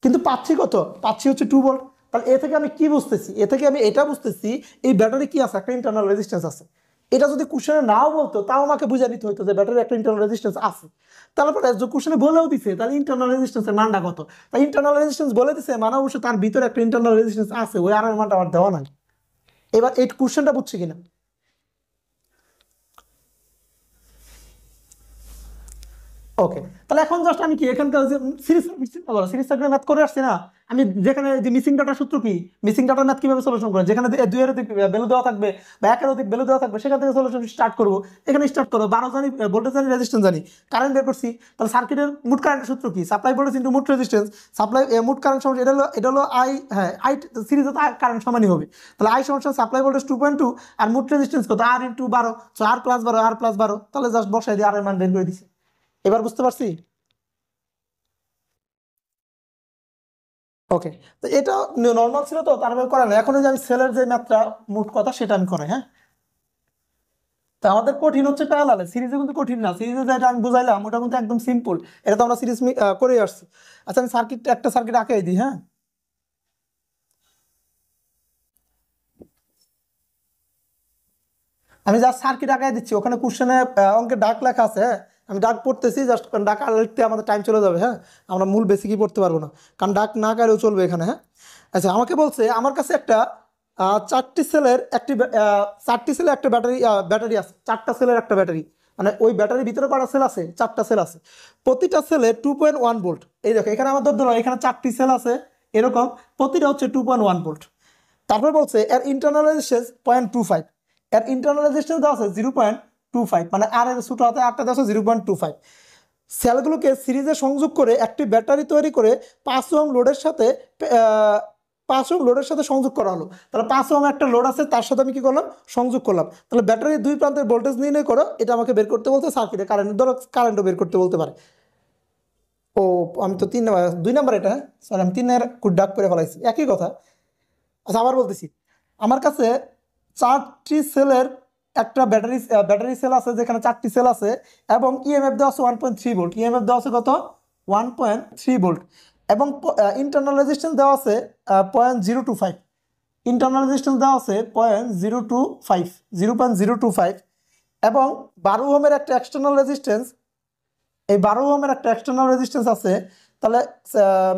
কিন্তু পাচ্ছি কত, পাচ্ছি হচ্ছে 2 ভোল্ট। তাহলে এ থেকে আমি কি বুঝতেছি, এ থেকে আমি এটা বুঝতেছি এই ব্যাটারি কি আছে, একটা ইন্টারনাল রেজিস্ট্যান্স আছে। এটা যদি কোশ্চেনে নাও বলতো তাও আমাকে বুঝে নিতে হতো যে ব্যাটারি একটা ইন্টারনাল রেজিস্ট্যান্স আছে। তারপরে যে কোশ্চেনে বলেও দিছে তাহলে ইন্টারনাল রেজিস্ট্যান্সের মানটা কত, তাই ইন্টারনাল রেজিস্ট্যান্স বলে দিছে মানে অবশ্যই তার ভিতরে একটা ইন্টারনাল রেজিস্ট্যান্স আছে, ওই আর এর মানটা আমার দেওয়া নাই। এবার এই কোশ্চেনটা বুঝছি কিনা। ওকে, তাহলে এখন জাস্ট আমি কি এখানকার যে সিরিজ সিরিজ সার্কিট ম্যাথ করে আসছি না, আমি যেখানে যে মিসিং ডাটা সূত্র কি, মিসিং ডাটার ম্যাথ কিভাবে সলিউশন করে, যেখানে 2 এর অধিক ভ্যালু দেওয়া থাকবে বা 1 এর অধিক ভ্যালু দেওয়া থাকবে সেখান থেকে সলিউশন স্টার্ট করব। এখানে স্টার্ট করো, 12 জানি ভোল্টেজ জানি রেজিস্ট্যান্স জানি, কারেন্ট বের করছি। তাহলে সার্কিটের মোট কারেন্টের সূত্র কি, সাপ্লাই ভোল্টেজ ইনটু মোট রেজিস্ট্যান্স, সাপ্লাই মোট কারেন্ট সমান এটা হলো আই, হ্যাঁ আই সিরিজে তো কারেন্ট সমানই হবে। তাহলে আই সমান সাপ্লাই ভোল্টেজ 2.2 আর মোট রেজিস্ট্যান্স কত, আর ইনটু 12, সো আর প্লাস 12 আর প্লাস 12, তাহলে জাস্ট বসাই দিয়ে আর এর মান বের করে দিছি। এবার বুঝতে পারছি। ওকে, তো এটা নর্মাল ছিল তো তার করে না, এখন ওই যে আমি সেলের যে ম্যাথটা মোট কথা সেটা আমি করাই। হ্যাঁ, তো আমাদের কঠিন হচ্ছে প্যারালালে, সিরিজে কিন্তু কঠিন না, সিরিজে যেটা আমি বুঝাইলাম ওটা কিন্তু একদম সিম্পল, এটা তো আমরা সিরিজ করে আসছি। আচ্ছা আমি একটা সার্কিট আঁকাই দিই। হ্যাঁ, আমি জাস্ট সার্কিট আঁকাই দিচ্ছি, ওখানে কোশ্চেনে অঙ্কের ডাক লেখা আছে। হ্যাঁ, আমি ডাক পড়তেছি, জাস্ট ডাক লিখতে আমাদের টাইম চলে যাবে। হ্যাঁ, আমরা মূল বেসিকই পড়তে পারবো না, কারণ ডাক না আঁকালেও চলবে এখানে। হ্যাঁ, আচ্ছা আমাকে বলছে আমার কাছে একটা 4টি সেলের একটি 4টি সেলের একটা ব্যাটারি ব্যাটারি আছে, 4টা সেলের একটা ব্যাটারি, মানে ওই ব্যাটারির ভিতরে কটা সেল আছে, 4টা সেল আছে, প্রতিটা সেলে 2.1 ভোল্ট। এই দেখো এখানে আমার ধরো এখানে 4টি সেল আছে এরকম, প্রতিটা হচ্ছে 2.1 ভোল্ট। তারপর বলছে এর ইন্টারনাল রেজিস্ট্যান্স 0.25, এর ইন্টারনাল রেজিস্ট্যান্স দেওয়া আছে 0.25, মানে আর এর ছোট হাতে আটটা দেওয়া আছে 0.25। সেলগুলোকে সিরিজে সংযোগ করে একটি ব্যাটারি তৈরি করে 5 ওহম লোডের সাথে 5 ওহম লোডের সাথে সংযোগ করা হলো। তাহলে 5 ওহম একটা লোড আছে তার সাথে আমি কি করলাম, সংযোগ করলাম। তাহলে ব্যাটারির দুই প্রান্তের ভোল্টেজ নির্ণয় করো, এটা আমাকে বের করতে বলতে, সার্কিটে কারেন্ট ধরো কারেন্টও বের করতে বলতে পারে। ও আমি তো 3 নাম্বার 2 নাম্বার, এটা সরি আমি 3 নাম্বার ডাক করে ফেলাইছি, একই কথা। আচ্ছা আবার বলতেছি, আমার কাছে 4টি সেলের একটা ব্যাটারি সেল আছে যেখানে 4টি সেল আছে, এবং ইএমএফ দেওয়া আছে 1.3 ভোল্ট, ইএমএফ দেওয়া আছে কত 1.3 ভোল্ট, এবং ইন্টারনাল রেজিস্ট্যান্স দেওয়া আছে 0.025, ইন্টারনাল রেজিস্ট্যান্স দেওয়া আছে 0.025, এবং 12 ওহমের একটা এক্সটার্নাল রেজিস্ট্যান্স, এই 12 ওহমের একটা এক্সটার্নাল রেজিস্ট্যান্স আছে। তাহলে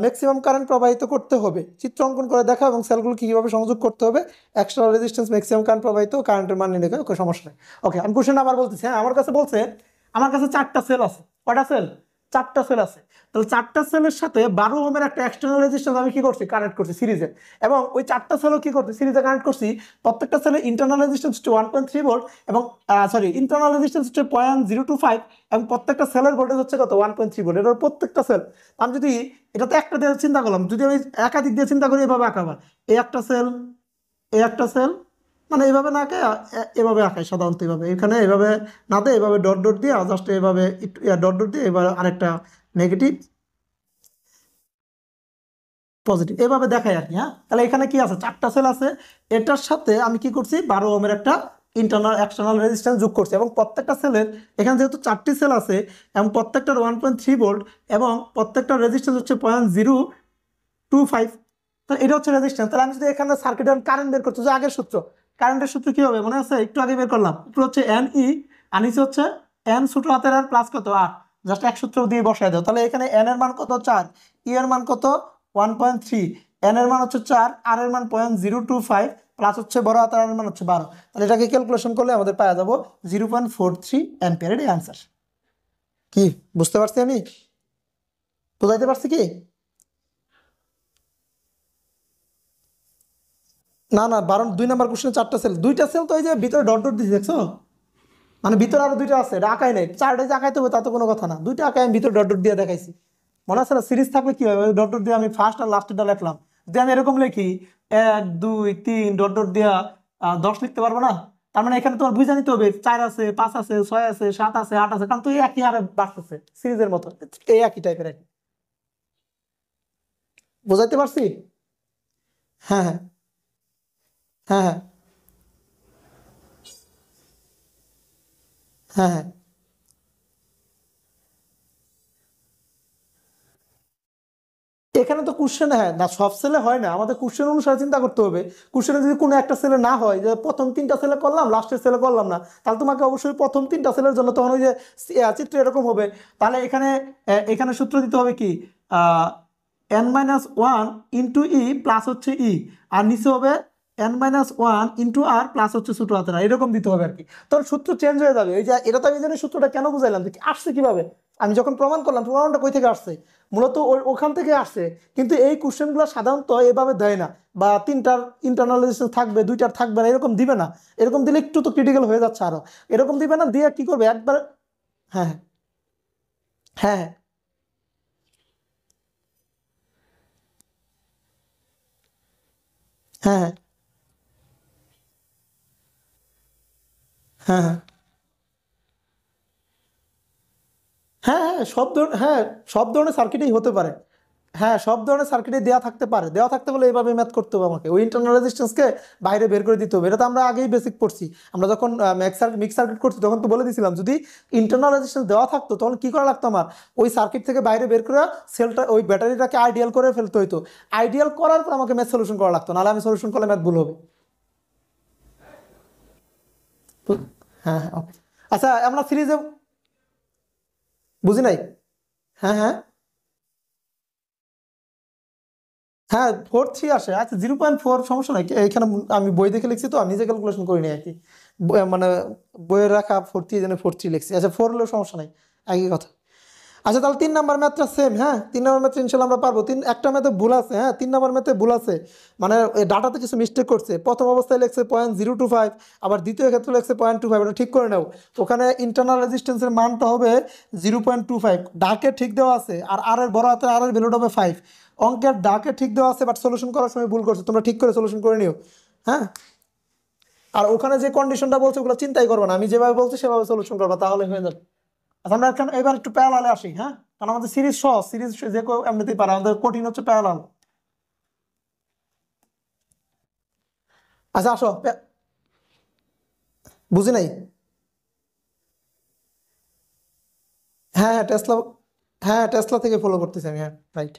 ম্যাক্সিমাম কারেন্ট প্রবাহিত করতে হবে, চিত্র অঙ্কন করে দেখা এবং সেলগুলো কীভাবে সংযোগ করতে হবে, এক্সটার্নাল রেজিস্ট্যান্স ম্যাক্সিমাম কারেন্ট প্রবাহিত, কারেন্টের মান নির্ণয় করে, সমস্যা নেই। ওকে, আমি কোশ্চেন আবার বলতেছি। হ্যাঁ, আমার কাছে বলছে আমার কাছে 4টা সেল আছে, কয়টা সেল, 4টা সেল আছে, তাহলে 4টা সেলের সাথে 12 ওহমের একটা এক্সটার্নাল রেজিস্ট্যান্স আমি কি করছি, কানেক্ট করছি সিরিজে, এবং ওই 4টা সেলও কি করছি, সিরিজে কানেক্ট করছি। প্রত্যেকটা সেলের ইন্টারনাল রেজিস্ট্যান্স হচ্ছে 1.3 ভোল্ট, এবং ইন্টারনাল রেজিস্ট্যান্স হচ্ছে 0.025, এবং প্রত্যেকটা সেলের ভোল্টেজ হচ্ছে কত, 1.3 ভোল্ট। এটার প্রত্যেকটা সেল আমি যদি এটা তো একটা দিয়ে চিন্তা করলাম, যদি আমি একাধিক দিয়ে চিন্তা করি এভাবে আঁকাবার, এই একটা সেল, এই একটা সেল, মানে এইভাবে না আঁকে, এভাবে আঁকাই সাধারণত, এইভাবে এখানে এভাবে না দিয়ে এভাবে ডট ডট দিয়ে জাস্ট এভাবে একটু ডট ডট দিয়ে এবার আরেকটা নেগেটিভ পজিটিভ এভাবে দেখাই আর কি। হ্যাঁ, তাহলে এখানে কি আছে, 4টা সেল আছে, এটার সাথে আমি কি করছি, 12 ওহমের একটা ইন্টারনাল এক্সটার্নাল রেজিস্ট্যান্স যোগ করছি, এবং প্রত্যেকটা সেলের এখানে যেহেতু 4টি সেল আছে এবং প্রত্যেকটার 1.3 ভোল্ট, এবং প্রত্যেকটা রেজিস্ট্যান্স হচ্ছে 0.025, তাহলে এটা হচ্ছে রেজিস্ট্যান্স। তাহলে আমি যদি এখানে সার্কিটের কারেন্ট বের করতে যে আগের সূত্র, কারেন্টের সূত্র কি হবে মনে আছে, একটু আগে বের করলাম, উপরে হচ্ছে এন ই আর নিচে হচ্ছে এন ছোট হাতের আর প্লাস কত 8, জাস্ট এক সূত্র দিয়ে বসায় দাও। তাহলে এখানে এন এর মান কত 4, ই এর মান কত 1.3, এন এর মান হচ্ছে 4, আর এর মান 0.025, প্লাস হচ্ছে বড় হাতের আর এর মান হচ্ছে 12। তাহলে এটাকে ক্যালকুলেশন করলে আমাদের পাওয়া যাবো 0.43 অ্যাম্পিয়ার। এর অ্যান্সার কি, বুঝতে পারছি আমি, বুঝাইতে পারছি কি? না না, 2 নাম্বার কোশ্চেনে 4টা সেল, 2টা সেল তো এই যে ভিতরে ডট ডট দিয়েছি দেখছো, মানে ভিতরে আরো 2টা আছে, এটা আঁকাই নেই, 4টা যে আঁকাইতে হবে তা তো কোনো কথা না, 2টা আঁকাই আমি ভিতরে ডট ডট দিয়ে দেখাইছি। মনে আছে না, সিরিজ থাকলে কি হবে, ডট ডট দিয়ে আমি ফার্স্ট আর লাস্টেরটা লিখলাম, যদি আমি এরকম লিখি 1 2 3 ডট ডট দিয়া 10 লিখতে পারবো না? তার মানে এখানে তোমার বুঝে নিতে হবে 4 আছে, 5 আছে, 6 আছে, 7 আছে, 8 আছে, কারণ তো এই একই হারে বাড়তেছে সিরিজের মতো, এই একই টাইপের আর কি। বুঝাইতে পারছি? হ্যাঁ হ্যাঁ হ্যাঁ হ্যাঁ হ্যাঁ হ্যাঁ। এখানে তো কোশ্চেন, হ্যাঁ না, সব সেলে হয় না, আমাদের কোশ্চেন অনুসারে চিন্তা করতে হবে। কোশ্চেনে যদি কোনো একটা সেলে না হয়, যে প্রথম 3টা সেলে করলাম লাস্টের সেলে করলাম না, তাহলে তোমাকে অবশ্যই প্রথম 3টা সেলের জন্য তখন ওই যে চিত্র এরকম হবে। তাহলে এখানে এখানে সূত্র দিতে হবে কি, n-1 ইন্টু ই প্লাস হচ্ছে ই, আর নিচে হবে n-1 ইন্টু আর প্লাস হচ্ছে ছোট হাতের আর, এরকম দিতে হবে আর কি। তখন সূত্র চেঞ্জ হয়ে যাবে। এই যে এটা তো আমি জানি সূত্রটা কেন বুঝাইলাম, যে আসছে কিভাবে, আমি যখন প্রমাণ করলাম প্রমাণটা কই থেকে আসছে, মূলত ওখান থেকে আসছে। কিন্তু এই কোশ্চেনগুলো সাধারণত এভাবে দেয় না, বা 3টার ইন্টারনাল রেজিস্ট্যান্স থাকবে 2টার থাকবে না, এরকম দিবে না। এরকম দিলে একটু তো ক্রিটিক্যাল হয়ে যাচ্ছে আরো, এরকম দিবে না, দিয়ে কি করবে একবার। হ্যাঁ হ্যাঁ হ্যাঁ হ্যাঁ হ্যাঁ হ্যাঁ হ্যাঁ হ্যাঁ সব ধরনের, হ্যাঁ সব ধরনের সার্কিটেই হতে পারে। হ্যাঁ সব ধরনের সার্কিটে দেওয়া থাকতে পারে, দেওয়া থাকতে বলে এইভাবে ম্যাথ করতে হবে আমাকে, ওই ইন্টারনাল রেজিস্ট্যান্সকে বাইরে বের করে দিতে হবে। এটা তো আমরা আগেই বেসিক পড়ছি, আমরা যখন মিক্স সার্কিট করছি তখন তো বলে দিয়েছিলাম, যদি ইন্টারনাল রেজিস্ট্যান্স দেওয়া থাকতো তখন কি করা লাগতো আমার, ওই সার্কিট থেকে বাইরে বের করে সেলটা ওই ব্যাটারিটাকে আইডিয়াল করে ফেলতে হতো। আইডিয়াল করার পর আমাকে ম্যাথ সলিউশন করা লাগতো, নাহলে আমি সলিউশন করলে ম্যাথ ভুল হবে। তো হ্যাঁ হ্যাঁ okay। আচ্ছা আমরা সিরিজে, বুঝি নাই। হ্যাঁ হ্যাঁ হ্যাঁ 4.3 আসে, আচ্ছা 0.4 সমস্যা নাই, এখানে আমি বই দেখে লিখছি তো, আমি নিজে ক্যালকুলেশন করিনি আর কি, মানে বইয়ে রাখা 4.3 এই জন্য 4.3 লিখছি। আচ্ছা 4 হলেও সমস্যা নাই, একই কথা। আচ্ছা তাহলে 3 নাম্বার ম্যাথটা সেম, হ্যাঁ 3 নাম্বার ম্যাথ ইনশাল্লাহ আমরা পারবো। একটা ম্যাথে ভুল আছে, হ্যাঁ 3 নাম্বার ম্যাথে ভুল আছে, মানে ডাটাতে কিছু মিস্টেক করছে, প্রথম অবস্থায় লিখছে 0.025, আবার দ্বিতীয় ক্ষেত্রে লিখছে 0.25, এটা ঠিক করে নাও। ওখানে ইন্টারনাল রেজিস্ট্যান্সের মানটা হবে 0.25, ডাকে ঠিক দেওয়া আছে, আর আর এর বড় হাতে আর এর ভ্যালুটা হবে 5। অঙ্কের ডাকে ঠিক দেওয়া আছে, বাট সলিউশন করার সময় ভুল করছে, তোমরা ঠিক করে সলিউশন করে নিও। হ্যাঁ, আর ওখানে যে কন্ডিশনটা বলছে ওগুলো চিন্তাই করবে না, আমি যেভাবে বলছি সেভাবে সলিউশন করবা, তাহলে হয়ে যাবে। আচ্ছা আমরা এখন এবার একটু প্যারালালে আসি, হ্যাঁ কারণ আমাদের সিরিজ সহজ, সিরিজ যে কেউ এমনিতেই পারে, আমাদের কঠিন হচ্ছে প্যারালাল। আচ্ছা আসো, বুঝি নাই। হ্যাঁ হ্যাঁ টেসলা, হ্যাঁ টেসলা থেকে ফলো করতেছি আমি, হ্যাঁ রাইট।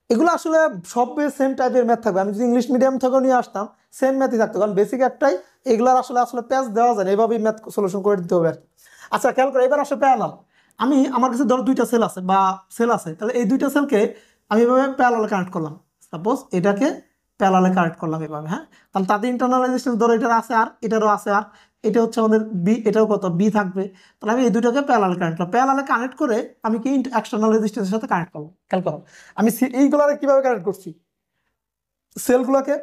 এগুলো আসলে সব সেম টাইপের ম্যাথ থাকবে, আমি যদি ইংলিশ মিডিয়াম থেকেও নিয়ে আসতাম সেম ম্যাথই থাকতো, কারণ বেসিক একটাই, এগুলার আসলে আসলে প্যাচ দেওয়া যায় না, এইভাবেই ম্যাথ সলিউশন করে দিতে হবে আর কি। আচ্ছা খেয়াল করে, এবার আসলে প্যারালাল, আমি আমার কাছে ধরো 2টা সেল আছে বা সেল আছে, তাহলে এই 2টা সেলকে আমি এভাবে প্যারালালে কানেক্ট করলাম, সাপোজ এটাকে প্যারালালে কানেক্ট করলাম এভাবে, হ্যাঁ তাহলে তাদের ইন্টারনাল রেজিস্ট্যান্স ধরো এটার আছে আর এটারও আছে আর, এটা হচ্ছে আমাদের বি, এটাও কত বি থাকবে। তাহলে আমি এই দুটোকে প্যারালাল কানেক্ট করে আমি কি এক্সটার্নাল রেজিস্ট্যান্সের সাথে কানেক্ট করবো। খেয়াল করো আমি এইগুলোকে কিভাবে কানেক্ট করছি, সেলগুলোকে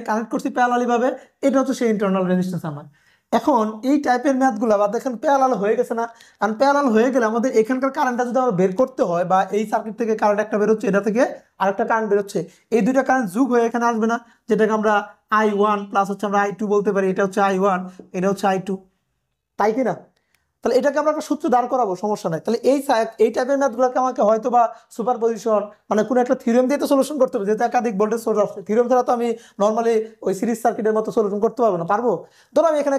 কানেক্ট করছি প্যারালালি ভাবে। এটা হচ্ছে সেই ইন্টারনাল রেজিস্ট্যান্স আমার। এখন এই টাইপের ম্যাথগুলো বা দেখেন প্যারালাল হয়ে গেছে না, কারণ প্যারালাল হয়ে গেলে আমাদের এখানকার কারেন্টটা যদি আমরা বের করতে হয়, বা এই সার্কিট থেকে কারেন্ট একটা বেরোচ্ছে, এটা থেকে আরেকটা কারেন্ট বেরোচ্ছে, এই দুইটা কারেন্ট যোগ হয়ে এখানে আসবে না, যেটাকে আমরা I1 প্লাস হচ্ছে আমরা I2 বলতে পারি। এটা হচ্ছে I1, এটা হচ্ছে I2, তাই কি না? তাহলে এটাকে আমরা একটা সূত্র দাঁড় করাবো, সমস্যা নাই। তাহলে এই টাইপের ম্যাথগুলোকে আমাকে হয়তো বা সুপারপজিশন মানে কোনো একটা থিওরেম দিয়ে তো সলিউশন করতে হবে, যেহেতু একাধিক ভোল্টেজ সোর্স আসছে। থিওরেম ছাড়া তো আমি নর্মালি ওই সিরিজ সার্কিটের মতো সলিউশন করতে পারবো না। পারবো? ধরো আমি এখানে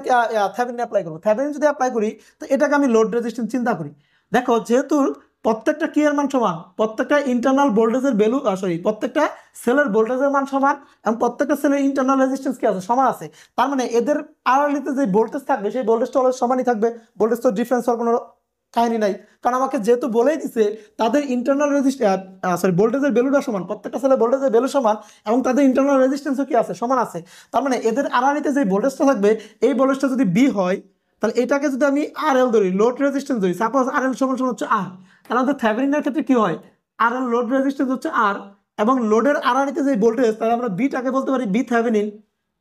থেভেনিন অ্যাপ্লাই করবো। থেভেনিন যদি অ্যাপ্লাই করি, তো এটাকে আমি লোড রেজিস্ট্যান্স চিন্তা করি। দেখো যেহেতু প্রত্যেকটা কি এর মান সমান, প্রত্যেকটা ইন্টারনাল ভোল্টেজের ভ্যালু প্রত্যেকটা সেলের ভোল্টেজের মান সমান, এবং প্রত্যেকটা সেলের ইন্টারনাল রেজিস্ট্যান্স কি আছে, সমান আছে। তার মানে এদের আড়ালিতে যে ভোল্টেজ থাকবে সেই ভোল্টেজটা অলওয়েজ সমানই থাকবে। ভোল্টেজ তো ডিফারেন্স হওয়ার কোনো কাহিনী নাই, কারণ আমাকে যেহেতু বলেই দিছে তাদের ইন্টারনাল ভোল্টেজের ভ্যালুটা সমান, প্রত্যেকটা সেলের ভোল্টেজের ভ্যালু সমান, এবং তাদের ইন্টারনাল রেজিস্ট্যান্সও কি আছে, সমান আছে। তার মানে এদের আড়ালিতে যে ভোল্টেজটা থাকবে, এই ভোল্টেজটা যদি বি হয়, তাহলে এটাকে যদি আমি RL ধরি, লোড রেজিস্ট্যান্স ধরি, সাপোজ RL সমান সমান হচ্ছে R, তাহলে আমাদের থেভেনিনের ক্ষেত্রে কি হয়, RL লোড রেজিস্ট্যান্স হচ্ছে R, এবং লোডের আড়ালিতে যে ভোল্টেজ, তাহলে আমরা বিটাকে বলতে পারি বি থেভেনিন,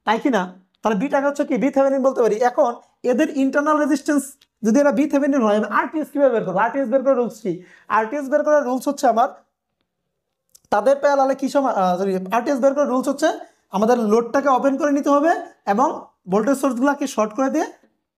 তাই কি না? তাহলে বিটাকে হচ্ছে কি বি থেভেনিন বলতে পারি। এখন এদের ইন্টারনাল রেজিস্ট্যান্স যদি এরা বি থেভেনিন হয়, আমি আরটিএস কিভাবে বের করবো? আরটিএস বের করার রুলস কি? আরটিএস বের করার রুলস হচ্ছে আমার তাদের প্যারালালে কি সমান, সরি, আরটিএস বের করার রুলস হচ্ছে আমাদের লোডটাকে ওপেন করে নিতে হবে, এবং ভোল্টেজ সোর্সগুলোকে শর্ট করে দিয়ে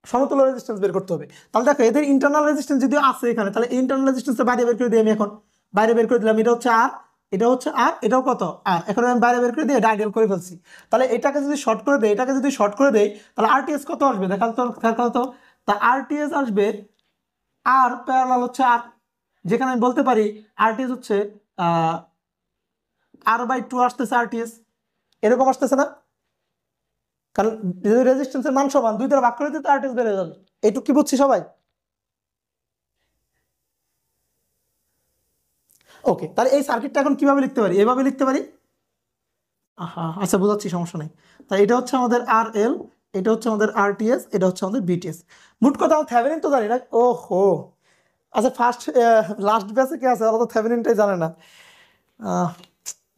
সমতুল্য রেজিস্ট্যান্স বের করতে হবে। তাহলে দেখো এদের ইন্টারনাল রেজিস্ট্যান্স যদি আছে এখানে, তাহলে ইন্টারনাল রেজিস্ট্যান্সের বাইরে বের করে দিই আমি। এখন বাইরে বের করে দিলাম, এটা হচ্ছে আর, এটা হচ্ছে আর, এটাও কত আর। এখন আমি বাইরে বের করে দিয়ে এটা আইডিয়াল করে ফেলছি। তাহলে এটাকে যদি শর্ট করে দেয়, এটাকে যদি শর্ট করে দেয়, তাহলে আরটিএস কত আসবে দেখাল তো, দেখাল তো। তা আরটিএস আসবে আর প্যারালাল হচ্ছে আর, যেখানে আমি বলতে পারি আরটিএস হচ্ছে R/2 আসতেছে আরটিএস, এরকম আসতেছে না? কারণ যদি রেজিস্ট্যান্সের মান সমান, দুই দ্বারা ভাগ করে দিতে আরটিএস বেড়ে যাবে। এইটুকু কি বুঝছি সবাই? ওকে, তাহলে এই সার্কিটটা এখন কিভাবে লিখতে পারি? এভাবে লিখতে পারি। আচ্ছা বোঝাচ্ছি, সমস্যা নেই। তাই এটা হচ্ছে আমাদের RL, এটা হচ্ছে আমাদের RTS, এটা হচ্ছে আমাদের BTS। মোট কথা আমরা থেভেনিন তো জানি না। ওহো, আচ্ছা লাস্ট ব্যাচে কে আছে, ওরা তো থেভেনিনটাই জানে না।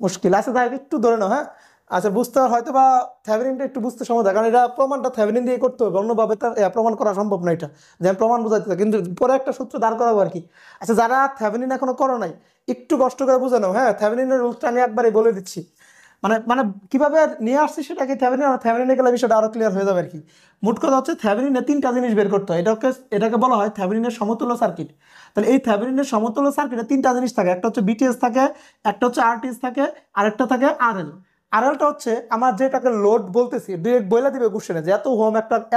মুশকিল আছে, তাই একটু ধরে নাও। হ্যাঁ, আচ্ছা বুঝতে হয়তো বা থেভেনিনটা একটু বুঝতে সময় দেয়, কারণ এটা প্রমাণটা থেভেনিন দিয়ে করতে হবে, অন্যভাবে তার প্রমাণ করা সম্ভব না। এটা যে আমি প্রমাণ বোঝাইতে চাই, কিন্তু পরে একটা সূত্র দাঁড় করাবো আর কি। আচ্ছা যারা থেভেনিন এখনো করো নাই, একটু কষ্ট করে বুঝে নাও। হ্যাঁ, থেভেনিনের রুলসটা আমি একবারই বলে দিচ্ছি। মানে মানে কিভাবে নিয়ে আসছি সেটাকে থেভেনিনে গেলে বিষয়টা আরো ক্লিয়ার হয়ে যাবে আর কি। মোট কথা হচ্ছে থেভেনিনে তিনটা জিনিস বের করতে হয়, এটাকে বলা হয় থেভেনিনের সমতুল্য সার্কিট। তাহলে এই থেভেনিনের সমতুল্য সার্কিটে তিনটা জিনিস থাকে, একটা হচ্ছে বিটিএস থাকে, একটা হচ্ছে আরটিএস থাকে, আরেকটা থাকে আরএল। আরএলটা হচ্ছে আমার যেটাকে লোড বলতেছি, ডিরেক্ট বইলা দিবে কোশ্চেনে যে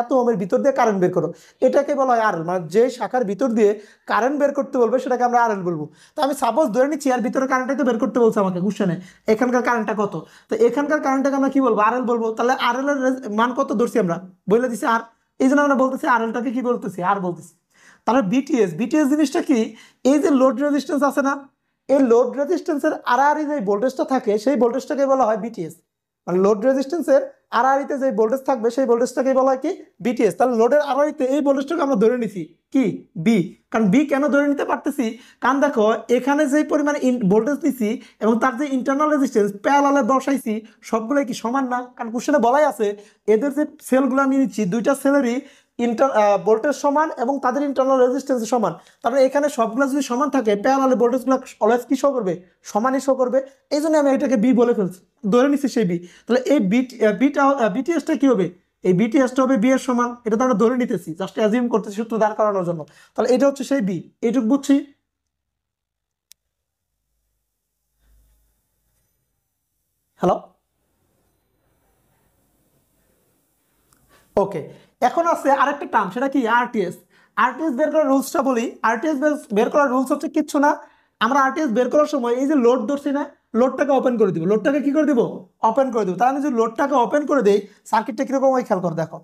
এত ওহমের ভিতর দিয়ে কারেন্ট বের করো, এটাকে বলা হয় আরএল। মানে যে শাখার ভিতর দিয়ে কারেন্ট বের করতে বলবে সেটাকে আমরা আরএল বলবো। তো আমি সাপোজ ধরে নিচ্ছি আর ভিতরে কারেন্টটাই তো বের করতে বলছে আমাকে কোশ্চেনে, এখানকার কারেন্টটা কত, তো এখানকার কারেন্টটাকে আমরা কি বলবো, আরএল বলবো। তাহলে আরএল এর মান কত ধরছি আমরা, বলে দিছি আর, এই জন্য আমরা বলতেছি আরএলটাকে কি বলতেছি, আর বলতেছি। তাহলে বিটিএস জিনিসটা কি, এই যে লোড রেজিস্ট্যান্স আছে না, এই লোড রেজিস্ট্যান্সের আড়াআড়ি যে ভোল্টেজটা থাকে সেই ভোল্টেজটাকে বলা হয় বিটিএস। মানে লোড রেজিস্ট্যান্সের আড়াআড়িতে যে ভোল্টেজ থাকবে সেই ভোল্টেজটাকে বলা হয় কি, বিটিএস। তাহলে লোডের আড়াআড়িতে এই ভোল্টেজটাকে আমরা ধরে নিছি কি, বি। কারণ বি কেন ধরে নিতে পারতেছি, কারণ দেখো এখানে যে পরিমাণে ভোল্টেজ নিছি এবং তার যে ইন্টারনাল রেজিস্ট্যান্স প্যারালালে বসাইছি, সবগুলোই কি সমান না? কারণ কোশ্চেনে বলাই আছে এদের যে সেলগুলো আমি নিচ্ছি, দুইটা সেলেরই ভোল্টেজ সমান এবং তাদের ইন্টারনাল রেজিস্ট্যান্স সমান। তারপরে এখানে সবগুলো যদি সমান থাকে, প্যারালালে ভোল্টেজগুলো অলওয়েজ কি শো করবে, সমানই শো করবে। এই জন্য আমি এটাকে বি বলে ফেলছি, ধরে নিচ্ছি সেই বি। তাহলে এই বিটিএসটা কি হবে, এই বিটিএসটা হবে বি এর সমান, এটা তো আমরা ধরে নিতেছি, জাস্ট অ্যাজিউম করতেছি সূত্র দাঁড় করানোর জন্য। তাহলে এটা হচ্ছে সেই বি, এইটুকু বুঝছি। হ্যালো, ওকে। এখন আছে আরেকটা টার্ম, সেটা কি আরটিএস। আরটিএস বের করার রুলসটা বলি। আরটিএস বের করার রুলস হচ্ছে কিচ্ছু না, আমরা আরটিএস বের করার সময় এই যে লোড ধরছি না, লোডটাকে ওপেন করে দিব। লোডটাকে কি করে দিব, ওপেন করে দিব। তাহলে আমি যদি লোডটাকে ওপেন করে দেই, সার্কিটটা কিরকম হয় খেয়াল করে দেখো।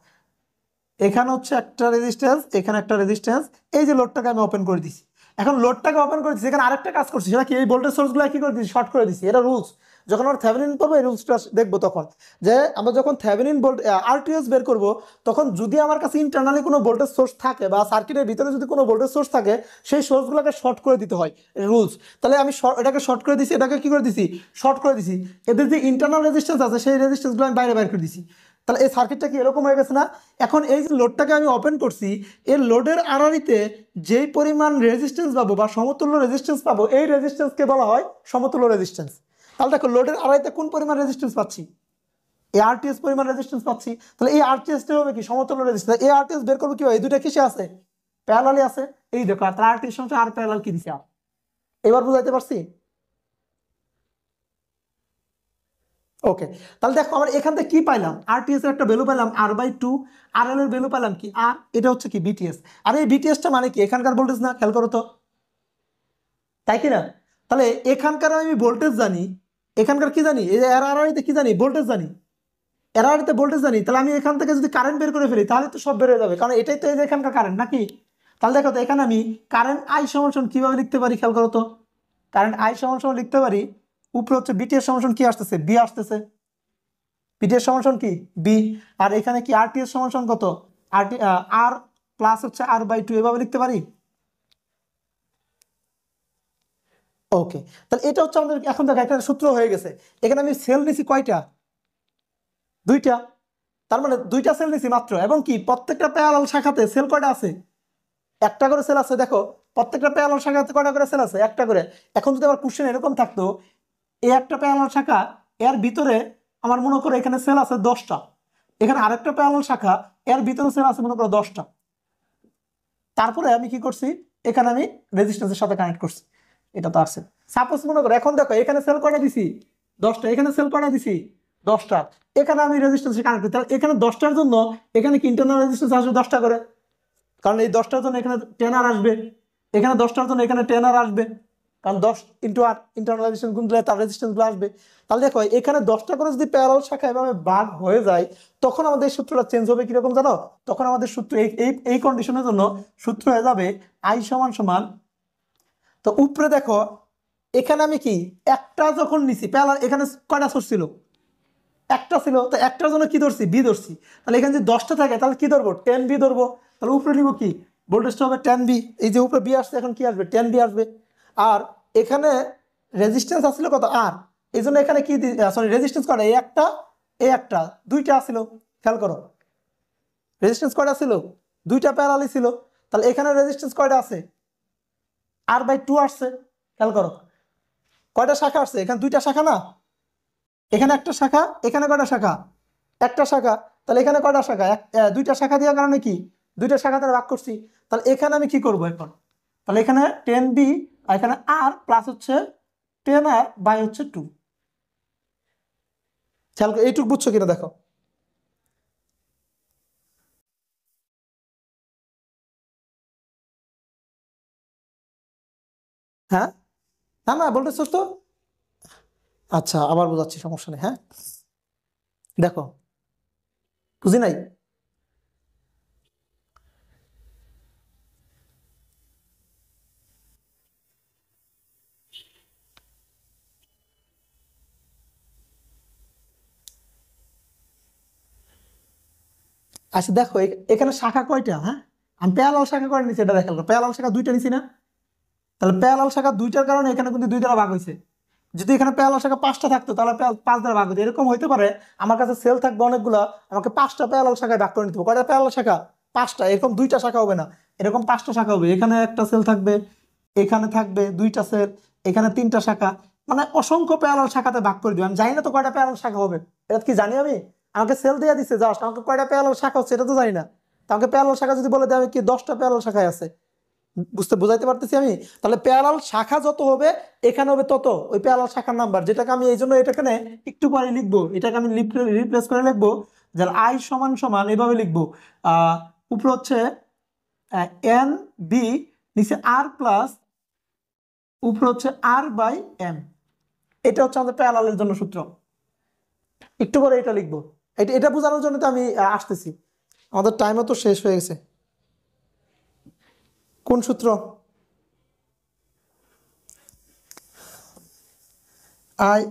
এখানে হচ্ছে একটা রেজিস্ট্যান্স, এখানে একটা রেজিস্ট্যান্স, এই যে লোডটাকে আমি ওপেন করে দিছি, এখন লোডটাকে ওপেন করে দিচ্ছি, এখানে আরেকটা কাজ করছি, সেটা কি এই ভোল্টেজ সোর্সগুলো কি করে দিচ্ছি, শর্ট করে দিচ্ছি। এটা রুলস, যখন আমরা থেভেনিন করবো এই রুলসটা দেখবো তখন, যে আমরা যখন থেভেনিন আরটিএস বের করব, তখন যদি আমার কাছে ইন্টারনালি কোনো ভোল্টেজ সোর্স থাকে বা সার্কিটের ভিতরে যদি কোনো ভোল্টেজ সোর্স থাকে, সেই সোর্সগুলোকে শর্ট করে দিতে হয়, রুলস। তাহলে আমি এটাকে শর্ট করে দিছি, এটাকে কি করে দিছি, শর্ট করে দিছি। এদের যে ইন্টারনাল রেজিস্ট্যান্স আছে সেই রেজিস্ট্যান্সগুলো আমি বাইরে বাইর করে দিছি। তাহলে এই সার্কিটটা কি এরকম হয়ে গেছে না? এখন এই যে লোডটাকে আমি ওপেন করছি, এর লোডের আড়াআড়িতে যেই পরিমাণ রেজিস্ট্যান্স পাবো বা সমতুল্য রেজিস্ট্যান্স পাবো, এই রেজিস্ট্যান্সকে বলা হয় সমতুল্য রেজিস্ট্যান্স। তাহলে দেখো লোডের আড়াআড়িতে কোন পরিমাণ রেজিস্ট্যান্স পাচ্ছি, এই আরটিএস পরিমাণ রেজিস্ট্যান্স পাচ্ছি। তাহলে এই আরটিএসটা হবে কি সমতুল্য রেজিস্ট্যান্স। এই আরটিএস বের করবো কি হয়, এই দুটো কিসে আছে, প্যারালালি আছে। এই দেখো আর আরটিএস সঙ্গে আর প্যারালাল কি দিছে, এবার বুঝাইতে পারছি? ওকে, তাহলে দেখো আমরা এখান থেকে কি পাইলাম, আরটিএস এর একটা ভ্যালু পাইলাম R/2, RL এর ভ্যালু পাইলাম কি আর, এটা হচ্ছে কি বিটিএস। আর এই বিটিএসটা মানে কি এখানকার ভোল্টেজ না, খেয়াল করো তো, তাই কি না? তাহলে এখানকার আমি ভোল্টেজ জানি, এখানকার কি জানি, এই যে আরআরআইতে কি জানি, ভোল্টেজ জানি, আরআরআইতে ভোল্টেজ জানি। তাহলে আমি এখান থেকে যদি কারেন্ট বের করে ফেলি তাহলে তো সব বের হয়ে যাবে, কারণ এটাই তো এই যে এখানকার কারেন্ট নাকি। তাহলে দেখো তো এখানে আমি কারেন্ট আই সমান কিভাবে লিখতে পারি, খেয়াল করো তো, কারেন্ট আই সমান লিখতে পারি, উপরে হচ্ছে বিটিএস সমান কি আসতেছে, বি আসতেছে, বিটিএস সমান কি বি। আর এখানে কি আরটিএস সমান কত, আর প্লাস হচ্ছে R/2, এভাবে লিখতে পারি। ওকে, তাহলে এটা হচ্ছে আমাদের এখন দেখো একটা সূত্র হয়ে গেছে। এখানে আমি সেল নিছি কয়টা, দুইটা, তার মানে দুইটা সেল নিছি মাত্র, এবং কি প্রত্যেকটা প্যারালাল শাখাতে সেল কয়টা আছে, একটা করে সেল আছে। দেখো প্রত্যেকটা প্যারালাল শাখাতে কয়টা করে সেল আছে, একটা করে। এখন যদি আমার কোশ্চেন এরকম থাকতো, এই একটা প্যারালাল শাখা, এর ভিতরে আমার মনে করো এখানে সেল আছে 10টা, এখানে আরেকটা প্যারালাল শাখা, এর ভিতরে সেল আছে মনে করো 10টা, তারপরে আমি কি করছি, এখানে আমি রেজিস্ট্যান্সের সাথে কানেক্ট করছি, এটা তো আসছে। সাপোজ মনে করো এখন দেখো এখানে সেল কয়টা দিছি, 10টা, এখানে সেল কয়টা দিছি 10টা, এখানে আমি রেজিস্ট্যান্সে কানেক্ট করি, তাহলে এখানে 10টার জন্য এখানে কি ইন্টারনাল রেজিস্ট্যান্স আসবে 10টা করে, কারণ এই 10টার জন্য এখানে 10R আসবে, এখানে 10টার জন্য এখানে 10R আসবে, কারণ 10 ইন্টু আর ইন্টারনাল রেজিস্ট্যান্স গুণ দিলে তার রেজিস্ট্যান্সগুলো আসবে। তাহলে দেখো এখানে 10টা করে যদি প্যারালাল শাখা এভাবে ভাগ হয়ে যায়, তখন আমাদের সূত্রটা চেঞ্জ হবে কিরকম জানো, তখন আমাদের সূত্র এই কন্ডিশনের জন্য সূত্র হয়ে যাবে আই সমান সমান, তো উপরে দেখো এখানে আমি কি একটা যখন নিছি প্যারালাল, এখানে কয়টা সোর্স ছিল, একটা ছিল, তো একটার জন্য কি ধরছি, বি ধরছি। তাহলে এখানে যদি 10টা থাকে তাহলে কি ধরবো, 10B ধরবো। তাহলে উপরে নিব কি, ভোল্টেজটা হবে 10B, এই যে উপরে বি আসছে এখন কি আসবে, 10B আসবে। আর এখানে রেজিস্ট্যান্স আসছিল কত আর, এই জন্য এখানে কি সরি রেজিস্ট্যান্স কয়টা, এই একটা দুইটা আসছিল, খেয়াল করো রেজিস্ট্যান্স কয়টা ছিল, দুইটা প্যারালালি ছিল। তাহলে এখানে রেজিস্ট্যান্স কয়টা আছে, R/2 আসছে, খেয়াল করো কয়টা শাখা আসছে, এখানে দুইটা শাখা না, এখানে একটা শাখা, এখানে কয়টা শাখা, একটা শাখা। তাহলে এখানে কয়টা শাখা, দুইটা শাখা দেওয়ার কারণে কি দুইটা শাখা দ্বারা ভাগ করছি। তাহলে এখানে আমি কি করব এখন, তাহলে এখানে 10B আর এখানে আর প্লাস হচ্ছে 10R/2 হচ্ছে 2, খেয়াল করে এইটুকু বুঝছো কিনা দেখো। হ্যাঁ, না না বলতে তো, আচ্ছা আবার বোঝাচ্ছি, সমস্যা নেই। হ্যাঁ দেখো, বুঝি নাই, আচ্ছা দেখো এখানে শাখা কয়টা, হ্যাঁ আমি প্যারালাল শাখা কয়টা নিছি এটা দেখাল, প্যারালাল শাখা দুইটা নিছি না, তাহলে প্যারালাল শাখা দুইটার কারণে এখানে কিন্তু দুই দ্বারা ভাগ হয়েছে। যদি এখানে প্যারালাল শাখা 5টা থাকতো তাহলে 5 দ্বারা ভাগ হতো। এরকম হইতে পারে আমার কাছে সেল থাকবে অনেকগুলা, আমাকে 5টা প্যারালাল শাখায় ভাগ করে নিতে হবে। কয়টা প্যারালাল শাখা, 5টা, এরকম দুইটা শাখা হবে না, এরকম 5টা শাখা হবে। এখানে একটা সেল থাকবে, এখানে থাকবে দুইটা সেল, এখানে 3টা শাখা, মানে অসংখ্য প্যারালাল শাখাতে ভাগ করে দিবে। আমি জানি না তো কয়টা প্যারালাল শাখা হবে, এটা কি জানি আমি, আমাকে সেল দিয়ে দিচ্ছে জাস্ট, আমাকে কয়টা প্যারালাল শাখা হচ্ছে এটা তো জানি না। তো আমাকে প্যারালাল শাখা যদি বলে দেয় আমি কি 10টা প্যারালাল শাখায় আছে, বুঝাইতে পারতেছি আমি। তাহলে প্যারালাল শাখা যত হবে এখানে হবে তত ওই প্যারালাল শাখার নাম্বার, যেটাকে আমি এই জন্য এটাকে একটু পরে লিখবো, এটাকে আমি রিপ্লেস করে লিখবো, যার আই সমান সমান এভাবে লিখবো, উপরে হচ্ছে NB, নিচে R প্লাস, উপরে হচ্ছে R/M। এটা হচ্ছে আমাদের প্যারালালের জন্য সূত্র, একটু পরে এটা লিখবো। এটা এটা বোঝানোর জন্য তো আমি আসতেছি, আমাদের টাইমও তো শেষ হয়ে গেছে। কোন সূত্র, আই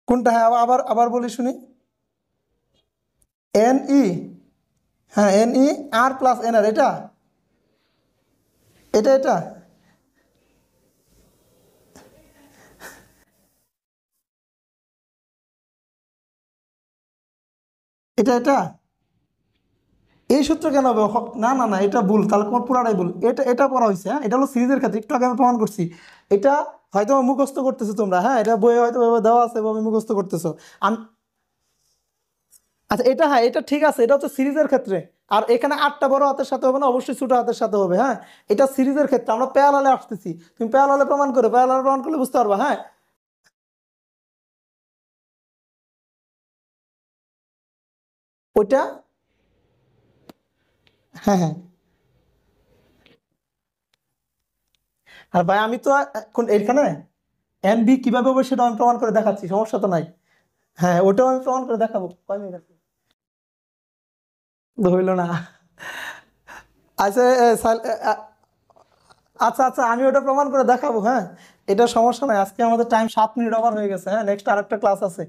কোনটা? হ্যাঁ, আবার আবার বলি শুনি। এন ই, হ্যাঁ এন ই আর প্লাস এন আর, এটা এটা এটা এটা এটা এই সূত্র কেন হবে? না না না, এটা ভুল, তাহলে তোমার পুরাটাই ভুল। এটা এটা পড়া হয়েছে, হ্যাঁ এটা হলো সিরিজের ক্ষেত্রে, একটু আগে আমি প্রমাণ করছি। এটা হয়তো মুখস্থ করতেছো তোমরা, হ্যাঁ এটা বইয়ে হয়তো এভাবে দেওয়া আছে, এভাবে মুখস্থ করতেছো। আমি আচ্ছা এটা, হ্যাঁ এটা ঠিক আছে, এটা হচ্ছে সিরিজের ক্ষেত্রে। আর এখানে আটটা বড় হাতের সাথে হবে না, অবশ্যই ছোট হাতের সাথে হবে, হ্যাঁ। এটা সিরিজের ক্ষেত্রে, আমরা প্যারালালে আসতেছি। তুমি প্যারালালে প্রমাণ করো, প্যারালালে প্রমাণ করলে বুঝতে পারবা, হ্যাঁ। ওইটা, হ্যাঁ হ্যাঁ। আর ভাই আমি তো এখন এখানে এন বি কিভাবে হবে সেটা আমি প্রমাণ করে দেখাচ্ছি, সমস্যা তো নাই। হ্যাঁ ওটাও আমি প্রমাণ করে দেখাবো, কয় মিনিট আছে? হইলো না। আচ্ছা আচ্ছা আচ্ছা, আমি ওটা প্রমাণ করে দেখাবো, হ্যাঁ। এটা সমস্যা নাই, আজকে আমাদের টাইম 7 মিনিট ওভার হয়ে গেছে, হ্যাঁ নেক্সট আরেকটা ক্লাস আছে।